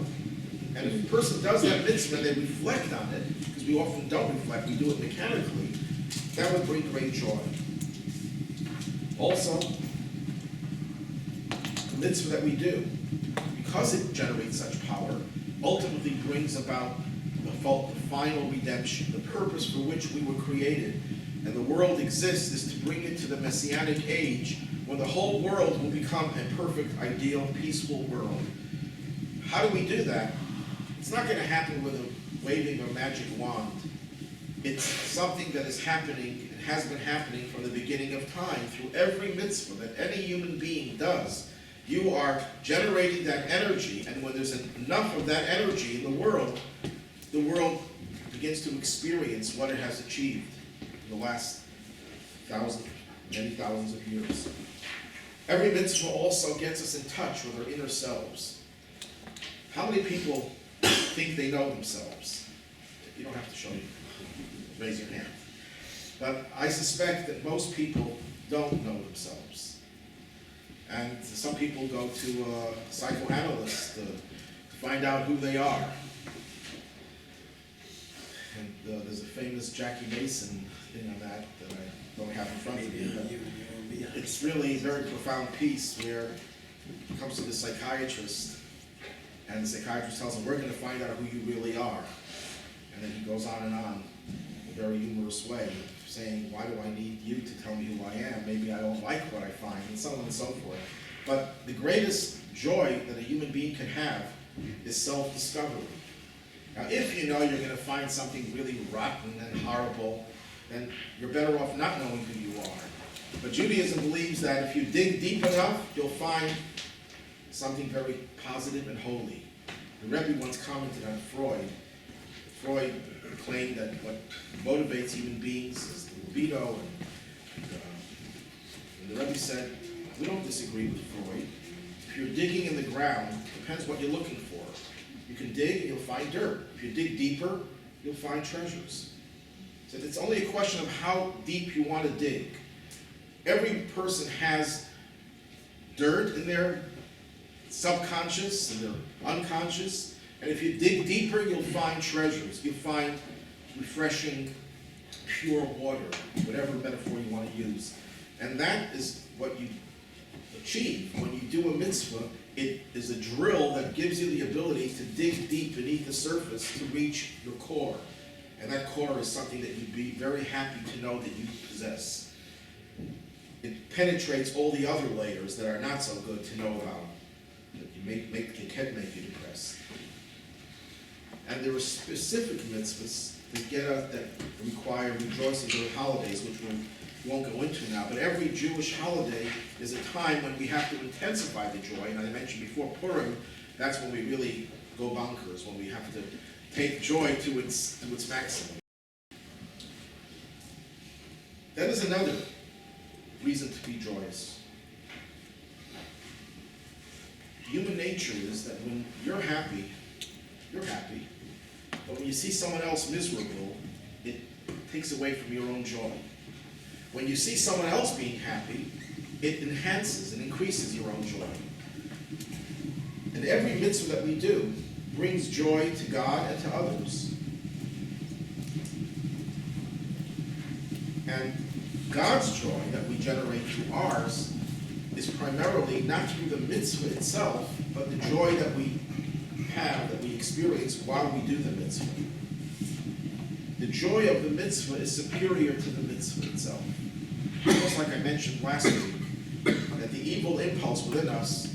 And if a person does that mitzvah and they reflect on it, because we often don't reflect, we do it mechanically, that would bring great joy. Also, the mitzvah that we do, because it generates such power, ultimately brings about the final redemption, the purpose for which we were created. And the world exists is to bring it to the Messianic age when the whole world will become a perfect, ideal, peaceful world. How do we do that? It's not going to happen with a waving of a magic wand. It's something that is happening, it has been happening from the beginning of time through every mitzvah that any human being does. You are generating that energy, and when there's enough of that energy in the world begins to experience what it has achieved in the last many thousands of years. Every mitzvah also gets us in touch with our inner selves. How many people think they know themselves? You don't have to show you. Raise your hand. But I suspect that most people don't know themselves. And some people go to a psychoanalyst to find out who they are. And there's a famous Jackie Mason thing on that I don't have in front of me. But it's really a very profound piece where it comes to the psychiatrist, and the psychiatrist tells him, we're going to find out who you really are. And then he goes on in a very humorous way, saying, why do I need you to tell me who I am? Maybe I don't like what I find, and so on and so forth. But the greatest joy that a human being can have is self-discovery. Now, if you know you're going to find something really rotten and horrible, then you're better off not knowing who you are. But Judaism believes that if you dig deep enough, you'll find something very positive and holy. The Rebbe once commented on Freud. Freud claimed that what motivates human beings is the libido, and the Rebbe said, we don't disagree with Freud. If you're digging in the ground, it depends what you're looking for. You can dig and you'll find dirt. If you dig deeper, you'll find treasures. So it's only a question of how deep you want to dig. Every person has dirt in their subconscious and their unconscious, and if you dig deeper, you'll find treasures. You'll find refreshing, pure water, whatever metaphor you want to use. And that is what you achieve when you do a mitzvah. It is a drill that gives you the ability to dig deep beneath the surface to reach your core. And that core is something that you'd be very happy to know that you possess. It penetrates all the other layers that are not so good to know about, that you can make you depressed. And there are specific mitzvahs that require rejoicing during holidays, which we won't go into now. But every Jewish holiday is a time when we have to intensify the joy. And I mentioned before, Purim, that's when we really go bonkers, when we have to take joy to its maximum. That is another reason to be joyous. Human nature is that when you're happy, you're happy. But when you see someone else miserable, it takes away from your own joy. When you see someone else being happy, it enhances and increases your own joy. And every mitzvah that we do brings joy to God and to others. And God's joy that we generate through ours is primarily not through the mitzvah itself, but the joy that we have, that we experience while we do the mitzvah. The joy of the mitzvah is superior to the mitzvah itself. Just like I mentioned last week, that the evil impulse within us,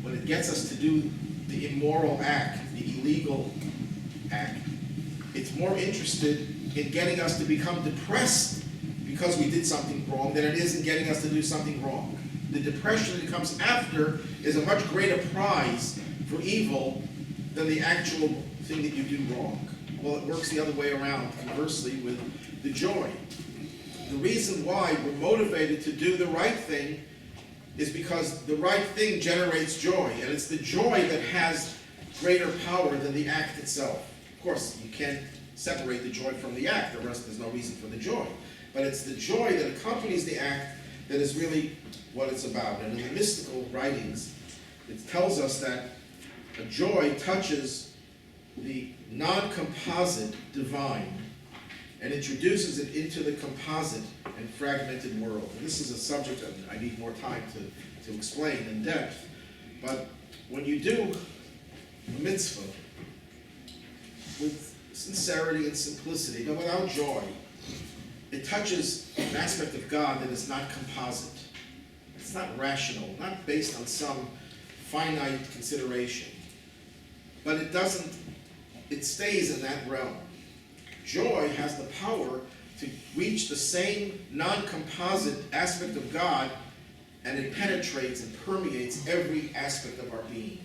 when it gets us to do the immoral act, the illegal act, it's more interested in getting us to become depressed because we did something wrong than it is in getting us to do something wrong. The depression that comes after is a much greater prize for evil than the actual thing that you do wrong. Well, it works the other way around, conversely, with the joy. The reason why we're motivated to do the right thing is because the right thing generates joy, and it's the joy that has greater power than the act itself. Of course, you can't separate the joy from the act, the rest there's no reason for the joy. But it's the joy that accompanies the act that is really what it's about. And in the mystical writings, it tells us that a joy touches the non-composite divine and introduces it into the composite and fragmented world. And this is a subject that I need more time to explain in depth. But when you do a mitzvah with sincerity and simplicity, but without joy, it touches an aspect of God that is not composite. It's not rational, not based on some finite consideration. But it stays in that realm. Joy has the power to reach the same non-composite aspect of God, and it penetrates and permeates every aspect of our being.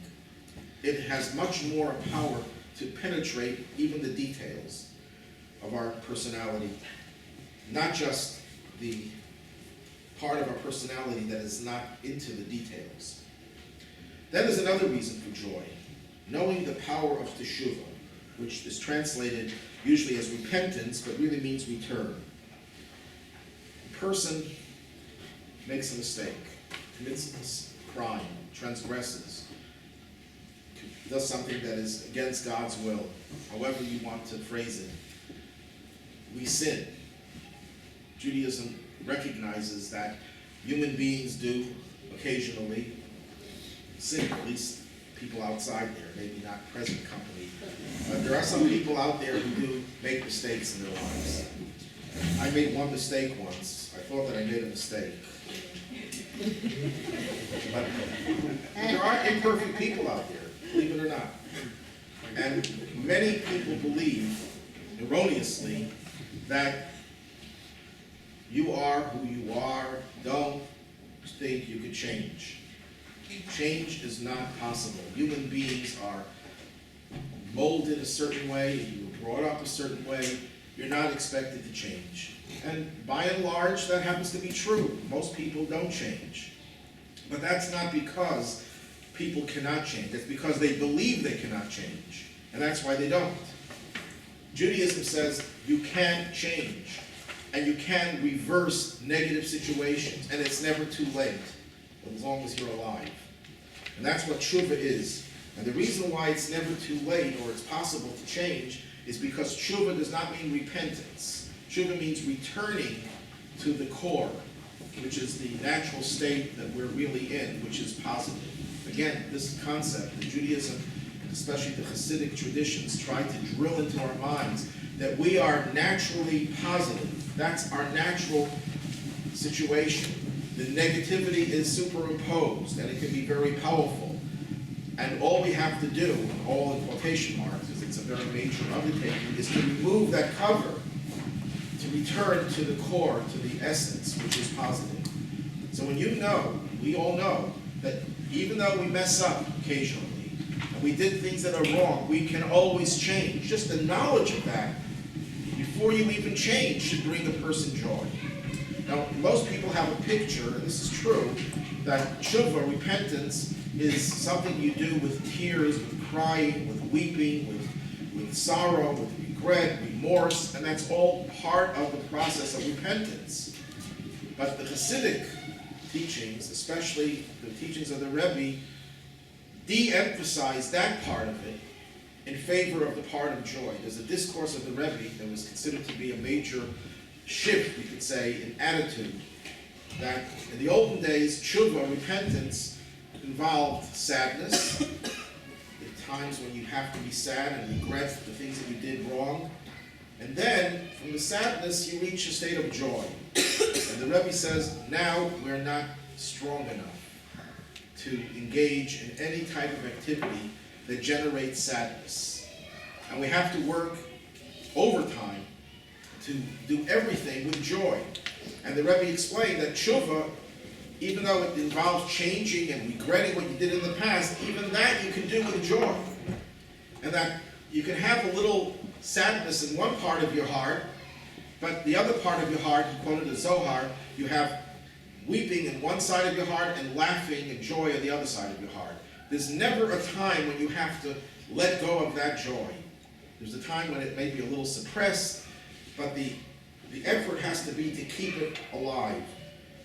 It has much more power to penetrate even the details of our personality, not just the part of our personality that is not into the details. That is another reason for joy. knowing the power of teshuvah, which is translated usually as repentance, but really means return. A person makes a mistake, commits a crime, transgresses, does something that is against God's will, however you want to phrase it. We sin. Judaism recognizes that human beings do occasionally sin, at least people outside there, maybe not present company. But there are some people out there who do make mistakes in their lives. I made one mistake once. I thought that I made a mistake. But there are imperfect people out there, believe it or not. And many people believe, erroneously, that you are who you are. Don't think you could change. Change is not possible. Human beings are molded a certain way, you were brought up a certain way, you're not expected to change. And by and large, that happens to be true. Most people don't change. But that's not because people cannot change. It's because they believe they cannot change. And that's why they don't. Judaism says you can change. And you can reverse negative situations. And it's never too late, as long as you're alive. And that's what tshuva is. And the reason why it's never too late, or it's possible to change, is because tshuva does not mean repentance. Tshuva means returning to the core, which is the natural state that we're really in, which is positive. Again, this concept that Judaism, especially the Hasidic traditions, try to drill into our minds that we are naturally positive. That's our natural situation. The negativity is superimposed, and it can be very powerful. And all we have to do, all in quotation marks, because it's a very major undertaking, is to remove that cover, to return to the core, to the essence, which is positive. So when you know, we all know, that even though we mess up occasionally, and we did things that are wrong, we can always change. Just the knowledge of that, before you even change, should bring a person joy. Now, most people have a picture, and this is true, that tshuva, repentance, is something you do with tears, with crying, with weeping, with sorrow, with regret, remorse, and that's all part of the process of repentance. But the Hasidic teachings, especially the teachings of the Rebbe, de-emphasize that part of it in favor of the part of joy. There's a discourse of the Rebbe that was considered to be a major shift, we could say, in attitude. That in the olden days, tshuva, repentance, involved sadness, the times when you have to be sad and regret the things that you did wrong. And then, from the sadness, you reach a state of joy. And the Rebbe says, now we're not strong enough to engage in any type of activity that generates sadness. And we have to work overtime to do everything with joy. And the Rebbe explained that tshuva, even though it involves changing and regretting what you did in the past, even that you can do with joy. And that you can have a little sadness in one part of your heart, but the other part of your heart, he quoted the Zohar, you have weeping in one side of your heart and laughing and joy on the other side of your heart. There's never a time when you have to let go of that joy. There's a time when it may be a little suppressed, but the effort has to be to keep it alive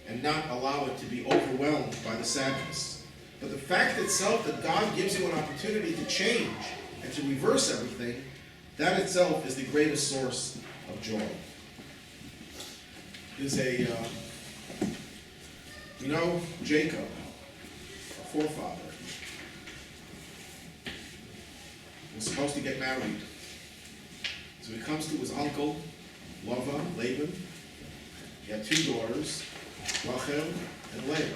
and not allow it to be overwhelmed by the sadness. But the fact itself that God gives you an opportunity to change and to reverse everything, that itself is the greatest source of joy. There's Jacob, our forefather, was supposed to get married. So he comes to his uncle, Laban. He had two daughters, Rachel and Leah.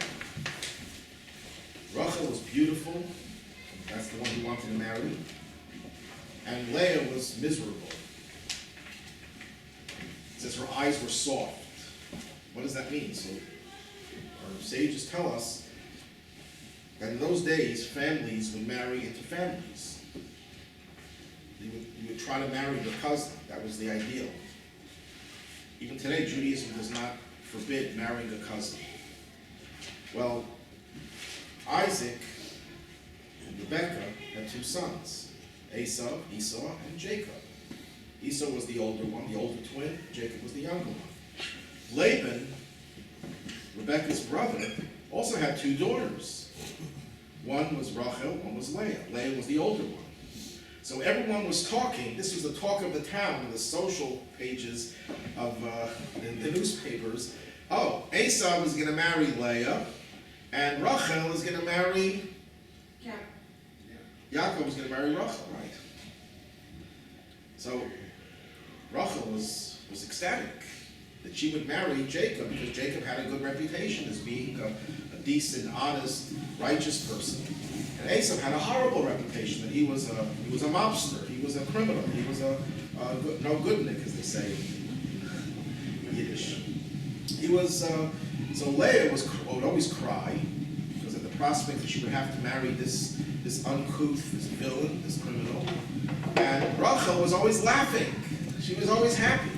Rachel was beautiful. That's the one he wanted to marry. And Leah was miserable. It says her eyes were soft. What does that mean? So our sages tell us that in those days, families would marry into families. You would try to marry your cousin. That was the ideal. Even today, Judaism does not forbid marrying a cousin. Well, Isaac Rebecca had two sons, Esau, and Jacob. Esau was the older one, the older twin. Jacob was the younger one. Laban, Rebecca's brother, also had two daughters. One was Rachel, one was Leah. Leah was the older one. So everyone was talking. This was the talk of the town in the social pages of the newspapers. Oh, Esau was going to marry Leah, and Rachel is going to marry Yaakov was going to marry Rachel, right? So Rachel was ecstatic that she would marry Jacob because Jacob had a good reputation as being a decent, honest, righteous person. And Esau had a horrible reputation that he was a mobster, he was a criminal, he was a no goodnik, as they say in Yiddish. He was so Leah would always cry because of the prospect that she would have to marry this uncouth, this villain, this criminal. And Rachel was always laughing. She was always happy.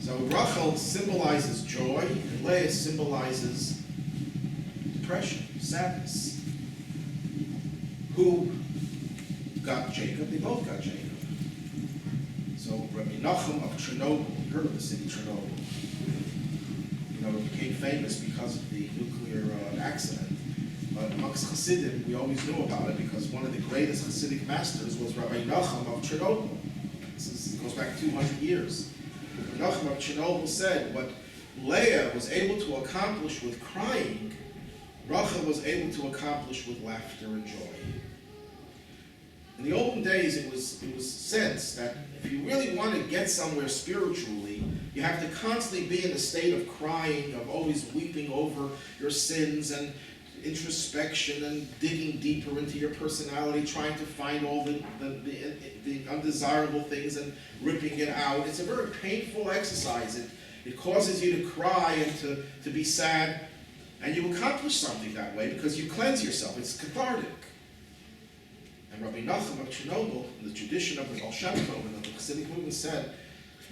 So Rachel symbolizes joy, and Leah symbolizes depression, sadness. Who got Jacob? They both got Jacob. So Rabbi Nachum of Chernobyl, you heard of the city Chernobyl. You know, it became famous because of the nuclear accident. But amongst Hasidim, we always knew about it because one of the greatest Hasidic masters was Rabbi Nachum of Chernobyl. This goes back 200 years. Rabbi Nachum of Chernobyl said what Leah was able to accomplish with crying, Rachel was able to accomplish with laughter and joy. In the olden days, it was sensed that if you really want to get somewhere spiritually, you have to constantly be in a state of crying, of always weeping over your sins and introspection and digging deeper into your personality, trying to find all the undesirable things and ripping it out. It's a very painful exercise. It causes you to cry and to be sad, and you accomplish something that way because you cleanse yourself. It's cathartic. And Rabbi Nachum of Chernobyl, in the tradition of the Baal Shem Tov and the Hasidic movement, said,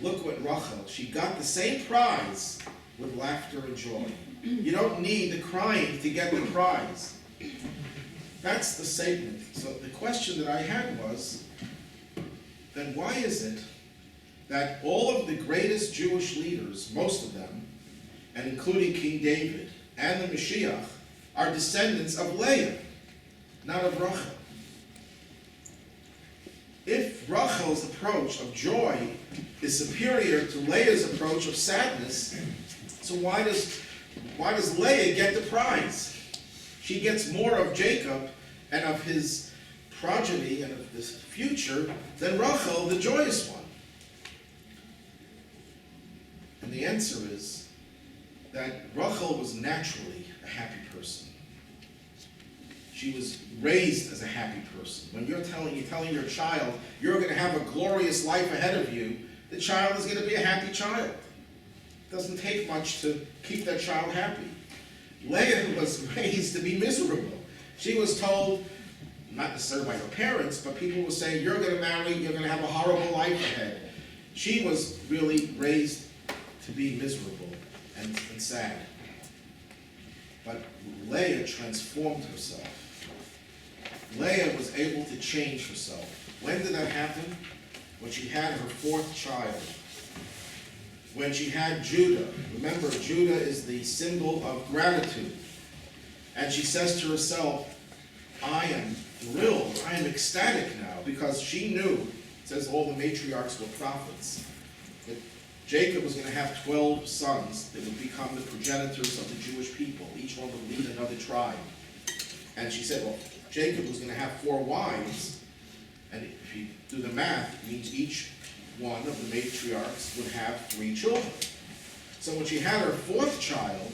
look what Rachel, she got the same prize with laughter and joy. You don't need the crying to get the prize. That's the statement. So the question that I had was, then why is it that all of the greatest Jewish leaders, most of them, and including King David and the Mashiach, are descendants of Leah, not of Rachel? If Rachel's approach of joy is superior to Leah's approach of sadness, so why does Leah get the prize? She gets more of Jacob and of his progeny and of this future than Rachel, the joyous one. And the answer is that Rachel was naturally a happy person. She was raised as a happy person. When you're telling your child you're going to have a glorious life ahead of you, the child is going to be a happy child. It doesn't take much to keep that child happy. Leah was raised to be miserable. She was told, not necessarily by her parents, but people were saying, you're going to marry, you're going to have a horrible life ahead. She was really raised to be miserable and sad. But Leah transformed herself. Leah was able to change herself. When did that happen? When she had her fourth child. When she had Judah. Remember, Judah is the symbol of gratitude. And she says to herself, I am thrilled, I am ecstatic now, because she knew, it says all the matriarchs were prophets, that Jacob was going to have 12 sons that would become the progenitors of the Jewish people. Each one would lead another tribe. And she said, well, Jacob was going to have 4 wives, and if you do the math, it means each one of the matriarchs would have 3 children. So when she had her 4th child,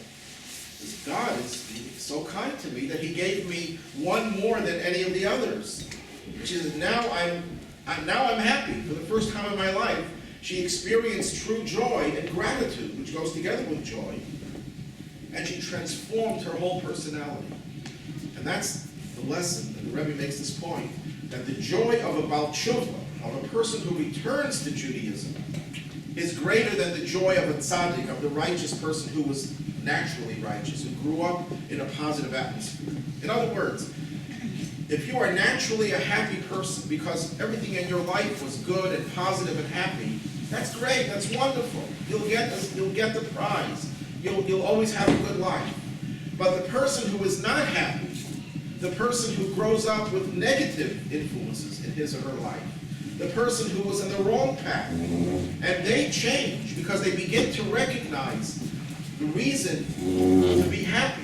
God is so kind to me that he gave me one more than any of the others. She said, now I'm happy. For the first time in my life, she experienced true joy and gratitude, which goes together with joy, and she transformed her whole personality. And that's the lesson, and the Rebbe makes this point, that the joy of a Baal Tshuva, of a person who returns to Judaism, is greater than the joy of a tzaddik, of the righteous person who was naturally righteous, who grew up in a positive atmosphere. In other words, if you are naturally a happy person because everything in your life was good and positive and happy, that's great, that's wonderful. You'll get the prize. You'll always have a good life. But the person who is not happy, the person who grows up with negative influences in his or her life, the person who was in the wrong path, and they change because they begin to recognize the reason to be happy.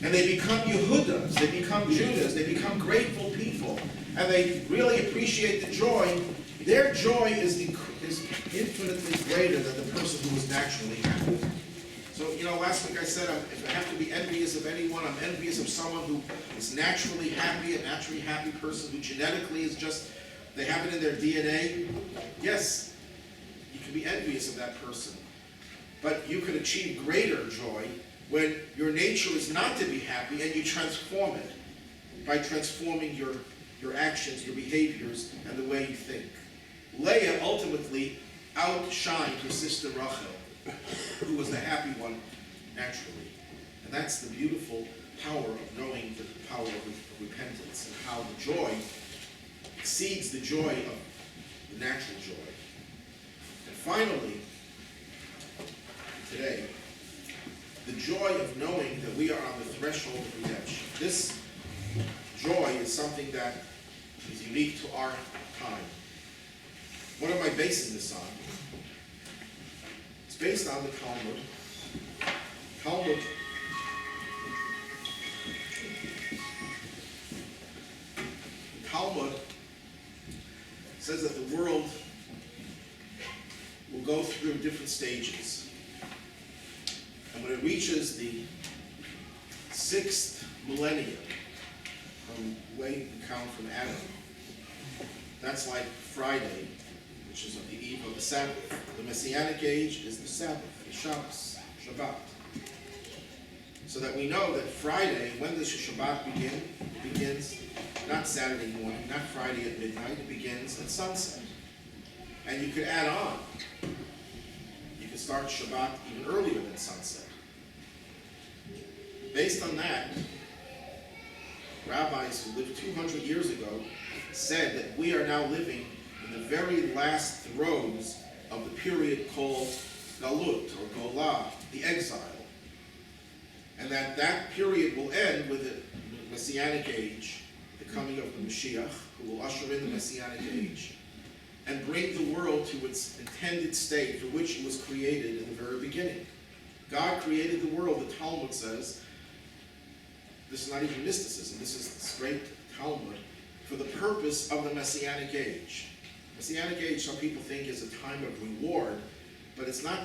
And they become Yehudas, they become Judas, they become grateful people, and they really appreciate the joy. Their joy is infinitely greater than the person who is naturally happy. So, last week I said, if I have to be envious of anyone, I'm envious of someone who is naturally happy, a naturally happy person who genetically is just, they have it in their DNA. Yes, you can be envious of that person. But you can achieve greater joy when your nature is not to be happy and you transform it by transforming your actions, your behaviors, and the way you think. Leah ultimately outshined her sister Rachel, who was the happy one naturally. And that's the beautiful power of knowing the power of repentance and how the joy exceeds the joy of the natural joy. And finally, today, the joy of knowing that we are on the threshold of redemption. This joy is something that is unique to our time. What am I basing this on? It's based on the Talmud. Talmud says that the world will go through different stages. And when it reaches the 6th millennium, from the way you count from Adam, that's like Friday, which is on the eve of the Sabbath. The Messianic age is the Sabbath, the Shabbos, Shabbat. So that we know that Friday, when does Shabbat begin? It begins not Saturday morning, not Friday at midnight, it begins at sunset. And you could add on. You could start Shabbat even earlier than sunset. Based on that, rabbis who lived 200 years ago said that we are now living in the very last throes of the period called Galut, or Golah, the exile. And that period will end with the Messianic age, the coming of the Mashiach, who will usher in the Messianic age, and bring the world to its intended state for which it was created in the very beginning. God created the world, the Talmud says. This is not even mysticism, this is straight Talmud, for the purpose of the Messianic age. Messianic age, some people think, is a time of reward, but it's not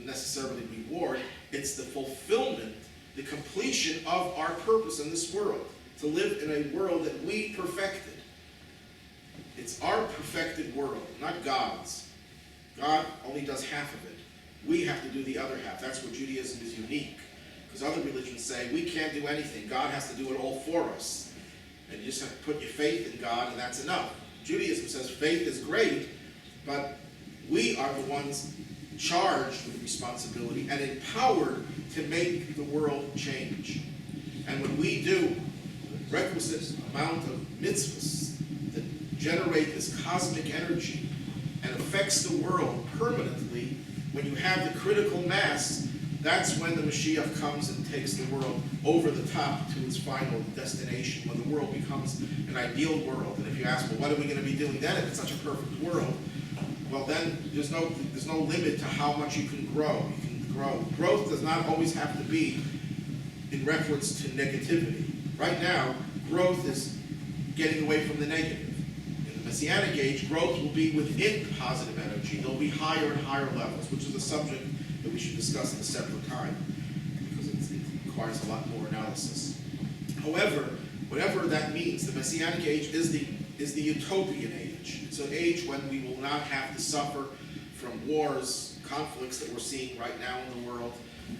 necessarily reward, it's the fulfillment, the completion of our purpose in this world, to live in a world that we perfected. It's our perfected world, not God's. God only does half of it. We have to do the other half. That's where Judaism is unique. Because other religions say, we can't do anything. God has to do it all for us. And you just have to put your faith in God, and that's enough. Judaism says faith is great, but we are the ones charged with responsibility and empowered to make the world change. And when we do the requisite amount of mitzvahs that generate this cosmic energy and affects the world permanently, when you have the critical mass, that's when the Mashiach comes and takes the world over the top to its final destination, when the world becomes an ideal world. And if you ask, well, what are we going to be doing then if it's such a perfect world? Well, then there's no limit to how much you can grow. You can grow. Growth does not always have to be in reference to negativity. Right now, growth is getting away from the negative. In the Messianic age, growth will be within positive energy. There'll be higher and higher levels, which is a subject that we should discuss in a separate time, because it requires a lot more analysis. However, whatever that means, the Messianic age is the utopian age. It's an age when we will not have to suffer from wars, conflicts that we're seeing right now in the world.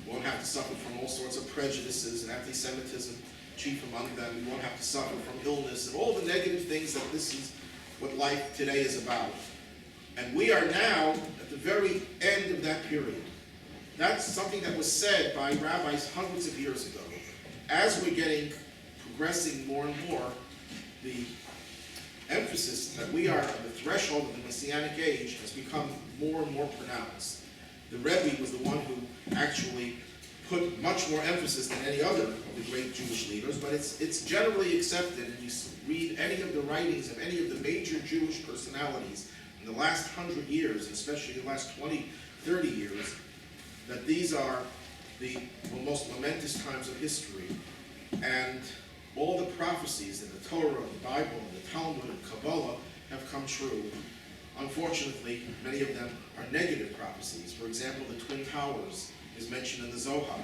We won't have to suffer from all sorts of prejudices and anti-Semitism, chief among them. We won't have to suffer from illness and all the negative things that this is what life today is about. And we are now at the very end of that period. That's something that was said by rabbis hundreds of years ago. As we're progressing more and more, the emphasis that we are on the threshold of the Messianic age has become more and more pronounced. The Rebbe was the one who actually put much more emphasis than any other of the great Jewish leaders, but it's generally accepted, and you read any of the writings of any of the major Jewish personalities in the last 100 years, especially the last 20, 30 years, that these are the most momentous times of history. And all the prophecies in the Torah, the Bible, and the Talmud, and Kabbalah have come true. Unfortunately, many of them are negative prophecies. For example, the Twin Towers is mentioned in the Zohar,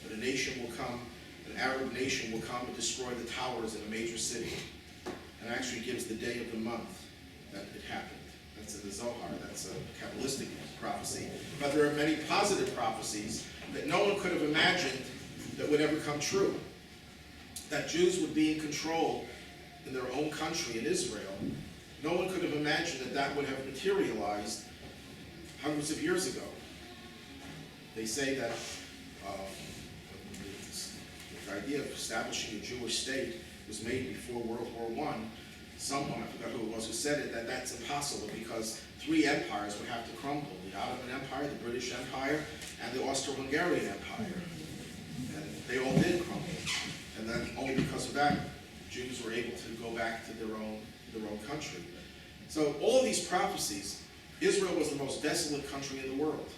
that a nation will come, an Arab nation will come and destroy the towers in a major city. And actually gives the day of the month that it happened. That's in the Zohar, that's a Kabbalistic prophecy. But there are many positive prophecies that no one could have imagined that would ever come true. That Jews would be in control in their own country, in Israel. No one could have imagined that that would have materialized hundreds of years ago. They say that the idea of establishing a Jewish state was made before World War I. Someone, I forgot who it was, who said it, that that's impossible because 3 empires would have to crumble. The Ottoman Empire, the British Empire, and the Austro-Hungarian Empire. And they all did crumble. And then only because of that, Jews were able to go back to their own country. So all these prophecies, Israel was the most desolate country in the world.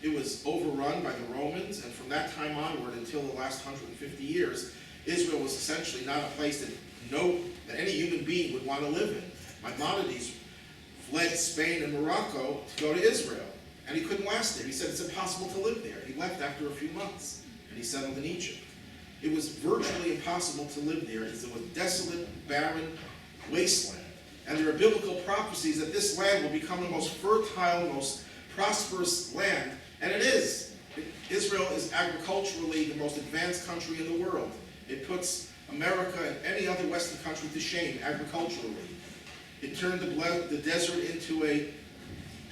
It was overrun by the Romans, and from that time onward until the last 150 years, Israel was essentially not a place that any human being would want to live in. Maimonides fled Spain and Morocco to go to Israel, and he couldn't last there. He said it's impossible to live there. He left after a few months, and he settled in Egypt. It was virtually impossible to live there because it was a desolate, barren wasteland. And there are biblical prophecies that this land will become the most fertile, most prosperous land, and it is. Israel is agriculturally the most advanced country in the world. It puts America and any other Western country to shame agriculturally. It turned the desert into a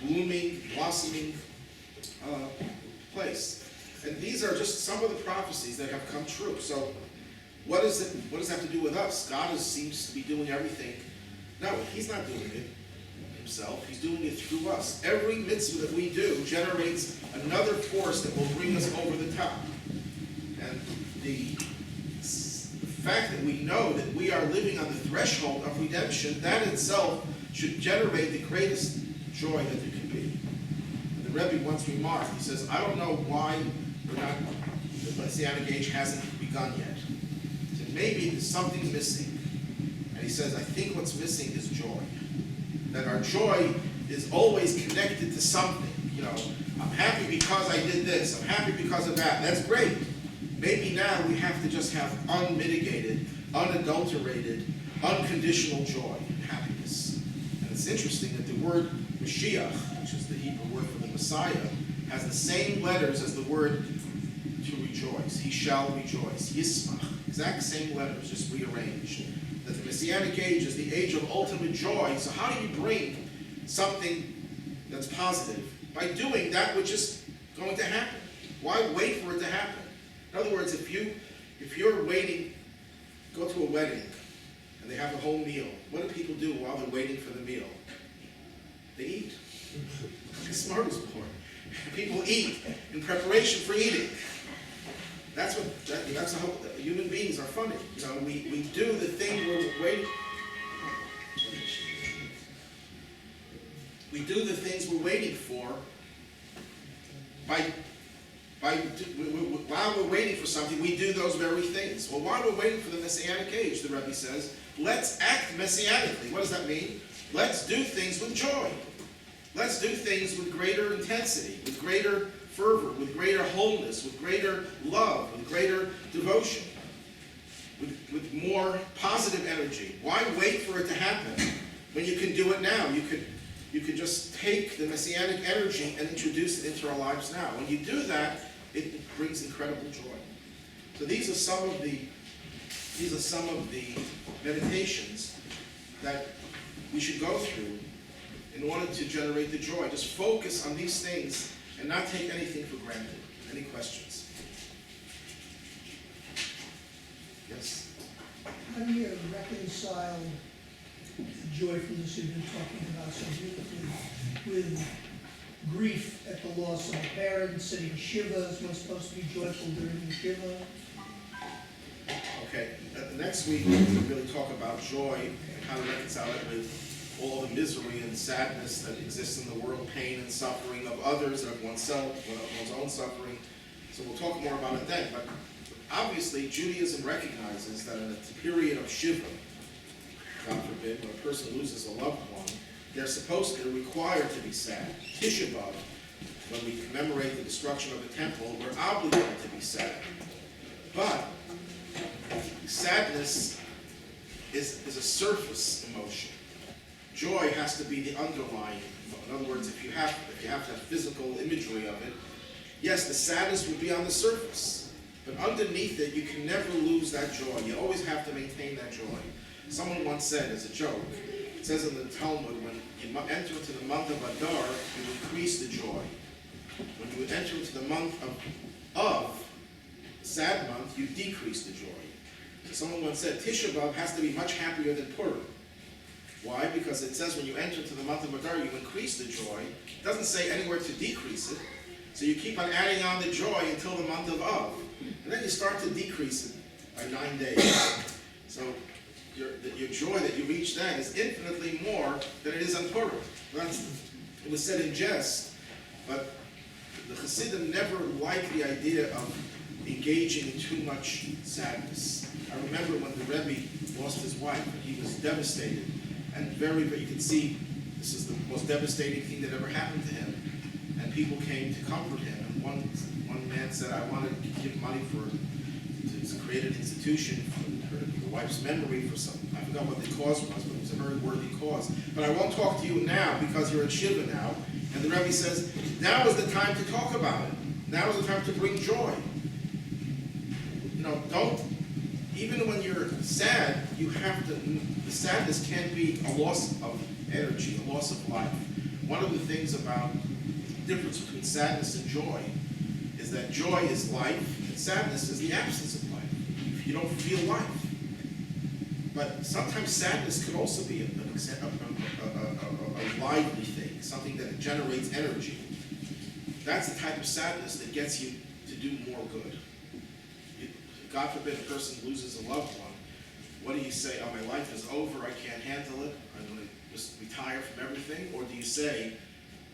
blooming, blossoming place. And these are just some of the prophecies that have come true. So what does that have to do with us? God seems to be doing everything. No, he's not doing it himself. He's doing it through us. Every mitzvah that we do generates another force that will bring us over the top. And the fact that we know that we are living on the threshold of redemption, that itself should generate the greatest joy that there can be. And the Rebbe once remarked, he says, I don't know why the Messianic age hasn't begun yet. He said, maybe there's something missing. And he says, I think what's missing is joy. That our joy is always connected to something. You know, I'm happy because I did this. I'm happy because of that. That's great. Maybe now we have to just have unmitigated, unadulterated, unconditional joy and happiness. And it's interesting that the word Mashiach, which is the Hebrew word for the Messiah, has the same letters as the word to rejoice. He shall rejoice. Yismach. Exact same letters, just rearranged. That the Messianic age is the age of ultimate joy. So how do you bring something that's positive? By doing that which is going to happen. Why wait for it to happen? In other words, if you're waiting, go to a wedding, and they have a whole meal, what do people do while they're waiting for the meal? They eat. The smartest part. People eat in preparation for eating. That's how human beings are funny. You know, we do the thing we're waiting. We do the things we're waiting for while we're waiting for something, we do those very things. Well, while we're waiting for the Messianic age, the Rebbe says, let's act messianically. What does that mean? Let's do things with joy. Let's do things with greater intensity, with greater fervor, with greater wholeness, with greater love, with greater devotion, with more positive energy. Why wait for it to happen when you can do it now? You could just take the Messianic energy and introduce it into our lives now. When you do that, it brings incredible joy. So these are some of the meditations that we should go through in order to generate the joy. Just focus on these things, and not take anything for granted. Any questions? Yes? How do you reconcile joyfulness you've been talking about so beautifully with grief at the loss of a parent, sitting Shiva? Is one supposed to be joyful during the Shiva? Okay, next week we'll really talk about joy and how to reconcile it with all the misery and sadness that exists in the world, pain and suffering of others and of oneself, of one's own suffering. So we'll talk more about it then. But obviously, Judaism recognizes that in a period of Shiva, God forbid, when a person loses a loved one, they're required to be sad. Tisha B'Av, when we commemorate the destruction of the temple, we're obligated to be sad. But sadness is a surface emotion. Joy has to be the underlying. In other words, if you have to have physical imagery of it, yes, the sadness will be on the surface, but underneath it, you can never lose that joy. You always have to maintain that joy. Someone once said, as a joke, it says in the Talmud, when you enter into the month of Adar, you increase the joy. When you enter into the month of sad month, you decrease the joy. So someone once said, Tisha B'Av has to be much happier than Purim. Why? Because it says when you enter into the month of Adar, you increase the joy. It doesn't say anywhere to decrease it. So you keep on adding on the joy until the month of Av. And then you start to decrease it by 9 days. So your joy that you reach then is infinitely more than it is on Purim. It was said in jest, but the Hasidim never liked the idea of engaging in too much sadness. I remember when the Rebbe lost his wife, and he was devastated, and but you could see this is the most devastating thing that ever happened to him. And people came to comfort him. And one man said, I wanted to give money to create an institution for the wife's memory for something. I forgot what the cause was, but it was a very worthy cause. But I won't talk to you now because you're at Shiva now. And the Rebbe says, now is the time to talk about it. Now is the time to bring joy. Even when you're sad, the sadness can be a loss of energy, a loss of life. One of the things about the difference between sadness and joy is that joy is life, and sadness is the absence of life. You don't feel life. But sometimes sadness could also be a lively thing, something that generates energy. That's the type of sadness that gets you to do more good. God forbid a person loses a loved one. What do you say? Oh, my life is over. I can't handle it. I'm going to just retire from everything. Or do you say,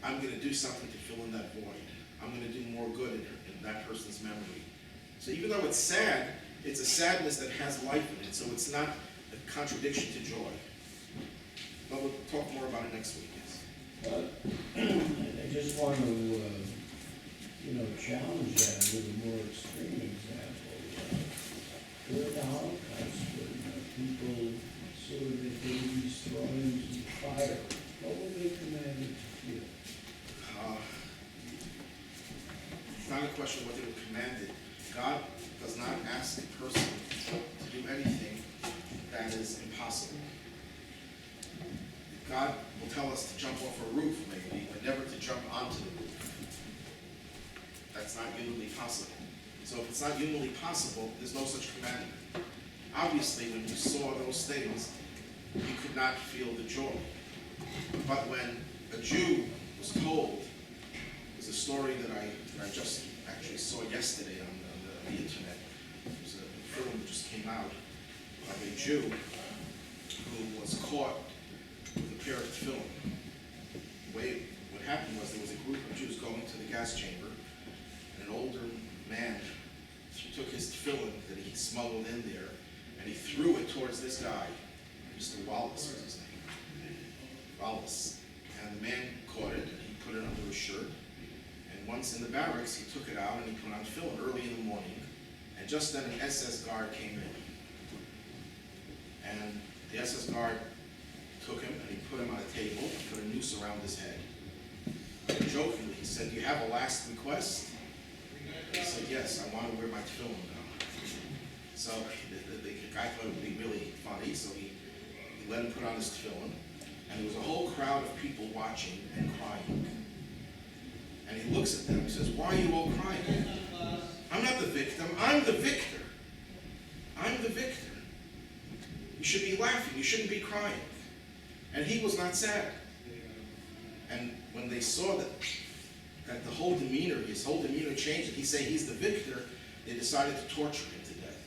I'm going to do something to fill in that void. I'm going to do more good in that person's memory. So even though it's sad, it's a sadness that has life in it. So it's not a contradiction to joy. But we'll talk more about it next week. Yes. I just want to, challenge that with a more extreme example. During the Holocaust, when people saw their babies thrown into the fire, what were they commanded to feel? It's not a question of what they were commanded. God does not ask a person to do anything that is impossible. God will tell us to jump off a roof, maybe, but never to jump onto the roof. That's not humanly possible. So if it's not humanly possible, there's no such commandment. Obviously, when you saw those things, you could not feel the joy. But when a Jew was told, there's a story that I just actually saw yesterday on the internet. There's a film that just came out of a Jew who was caught with a pair of tefillin. What happened was there was a group of Jews going to the gas chamber, and an older man took his tefillin that he smuggled in there, and he threw it towards this guy, Mr. Wallace was his name. Wallace. And the man caught it, and he put it under his shirt. And once in the barracks, he took it out and he put on tefillin early in the morning. And just then an SS guard came in. And the SS guard took him and he put him on a table and put a noose around his head. And jokingly, he said, "Do you have a last request?" He said, "Yes, I want to wear my tefillin now." So the guy thought it would be really funny, so he let him put on his tefillin. And there was a whole crowd of people watching and crying. And he looks at them, he says, why are you all crying? I'm not the victim, I'm the victor. I'm the victor. You should be laughing, you shouldn't be crying. And he was not sad. And when they saw that the whole demeanor, his whole demeanor changed, and he said he's the victor, they decided to torture him to death.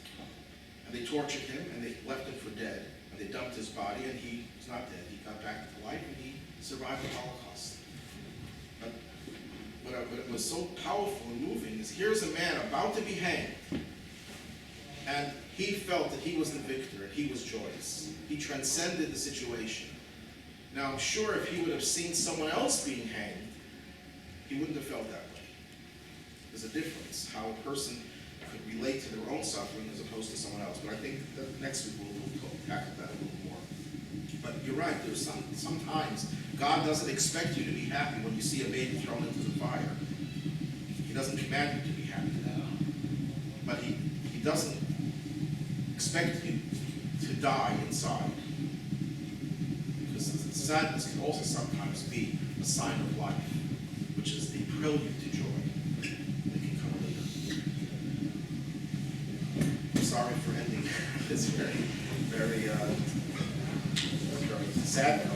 And they tortured him, and they left him for dead. And they dumped his body, and he was not dead. He got back to life, and he survived the Holocaust. But what was so powerful and moving is here's a man about to be hanged, and he felt that he was the victor, and he was joyous. He transcended the situation. Now, I'm sure if he would have seen someone else being hanged, he wouldn't have felt that way. There's a difference, how a person could relate to their own suffering as opposed to someone else. But I think that next week we'll tackle that a little more. But you're right, there's sometimes God doesn't expect you to be happy when you see a baby thrown into the fire. He doesn't command you to be happy. But he doesn't expect you to die inside. Because sadness can also sometimes be a sign of life, which is the prelude to joy that can come later. I'm sorry for ending this very sad note.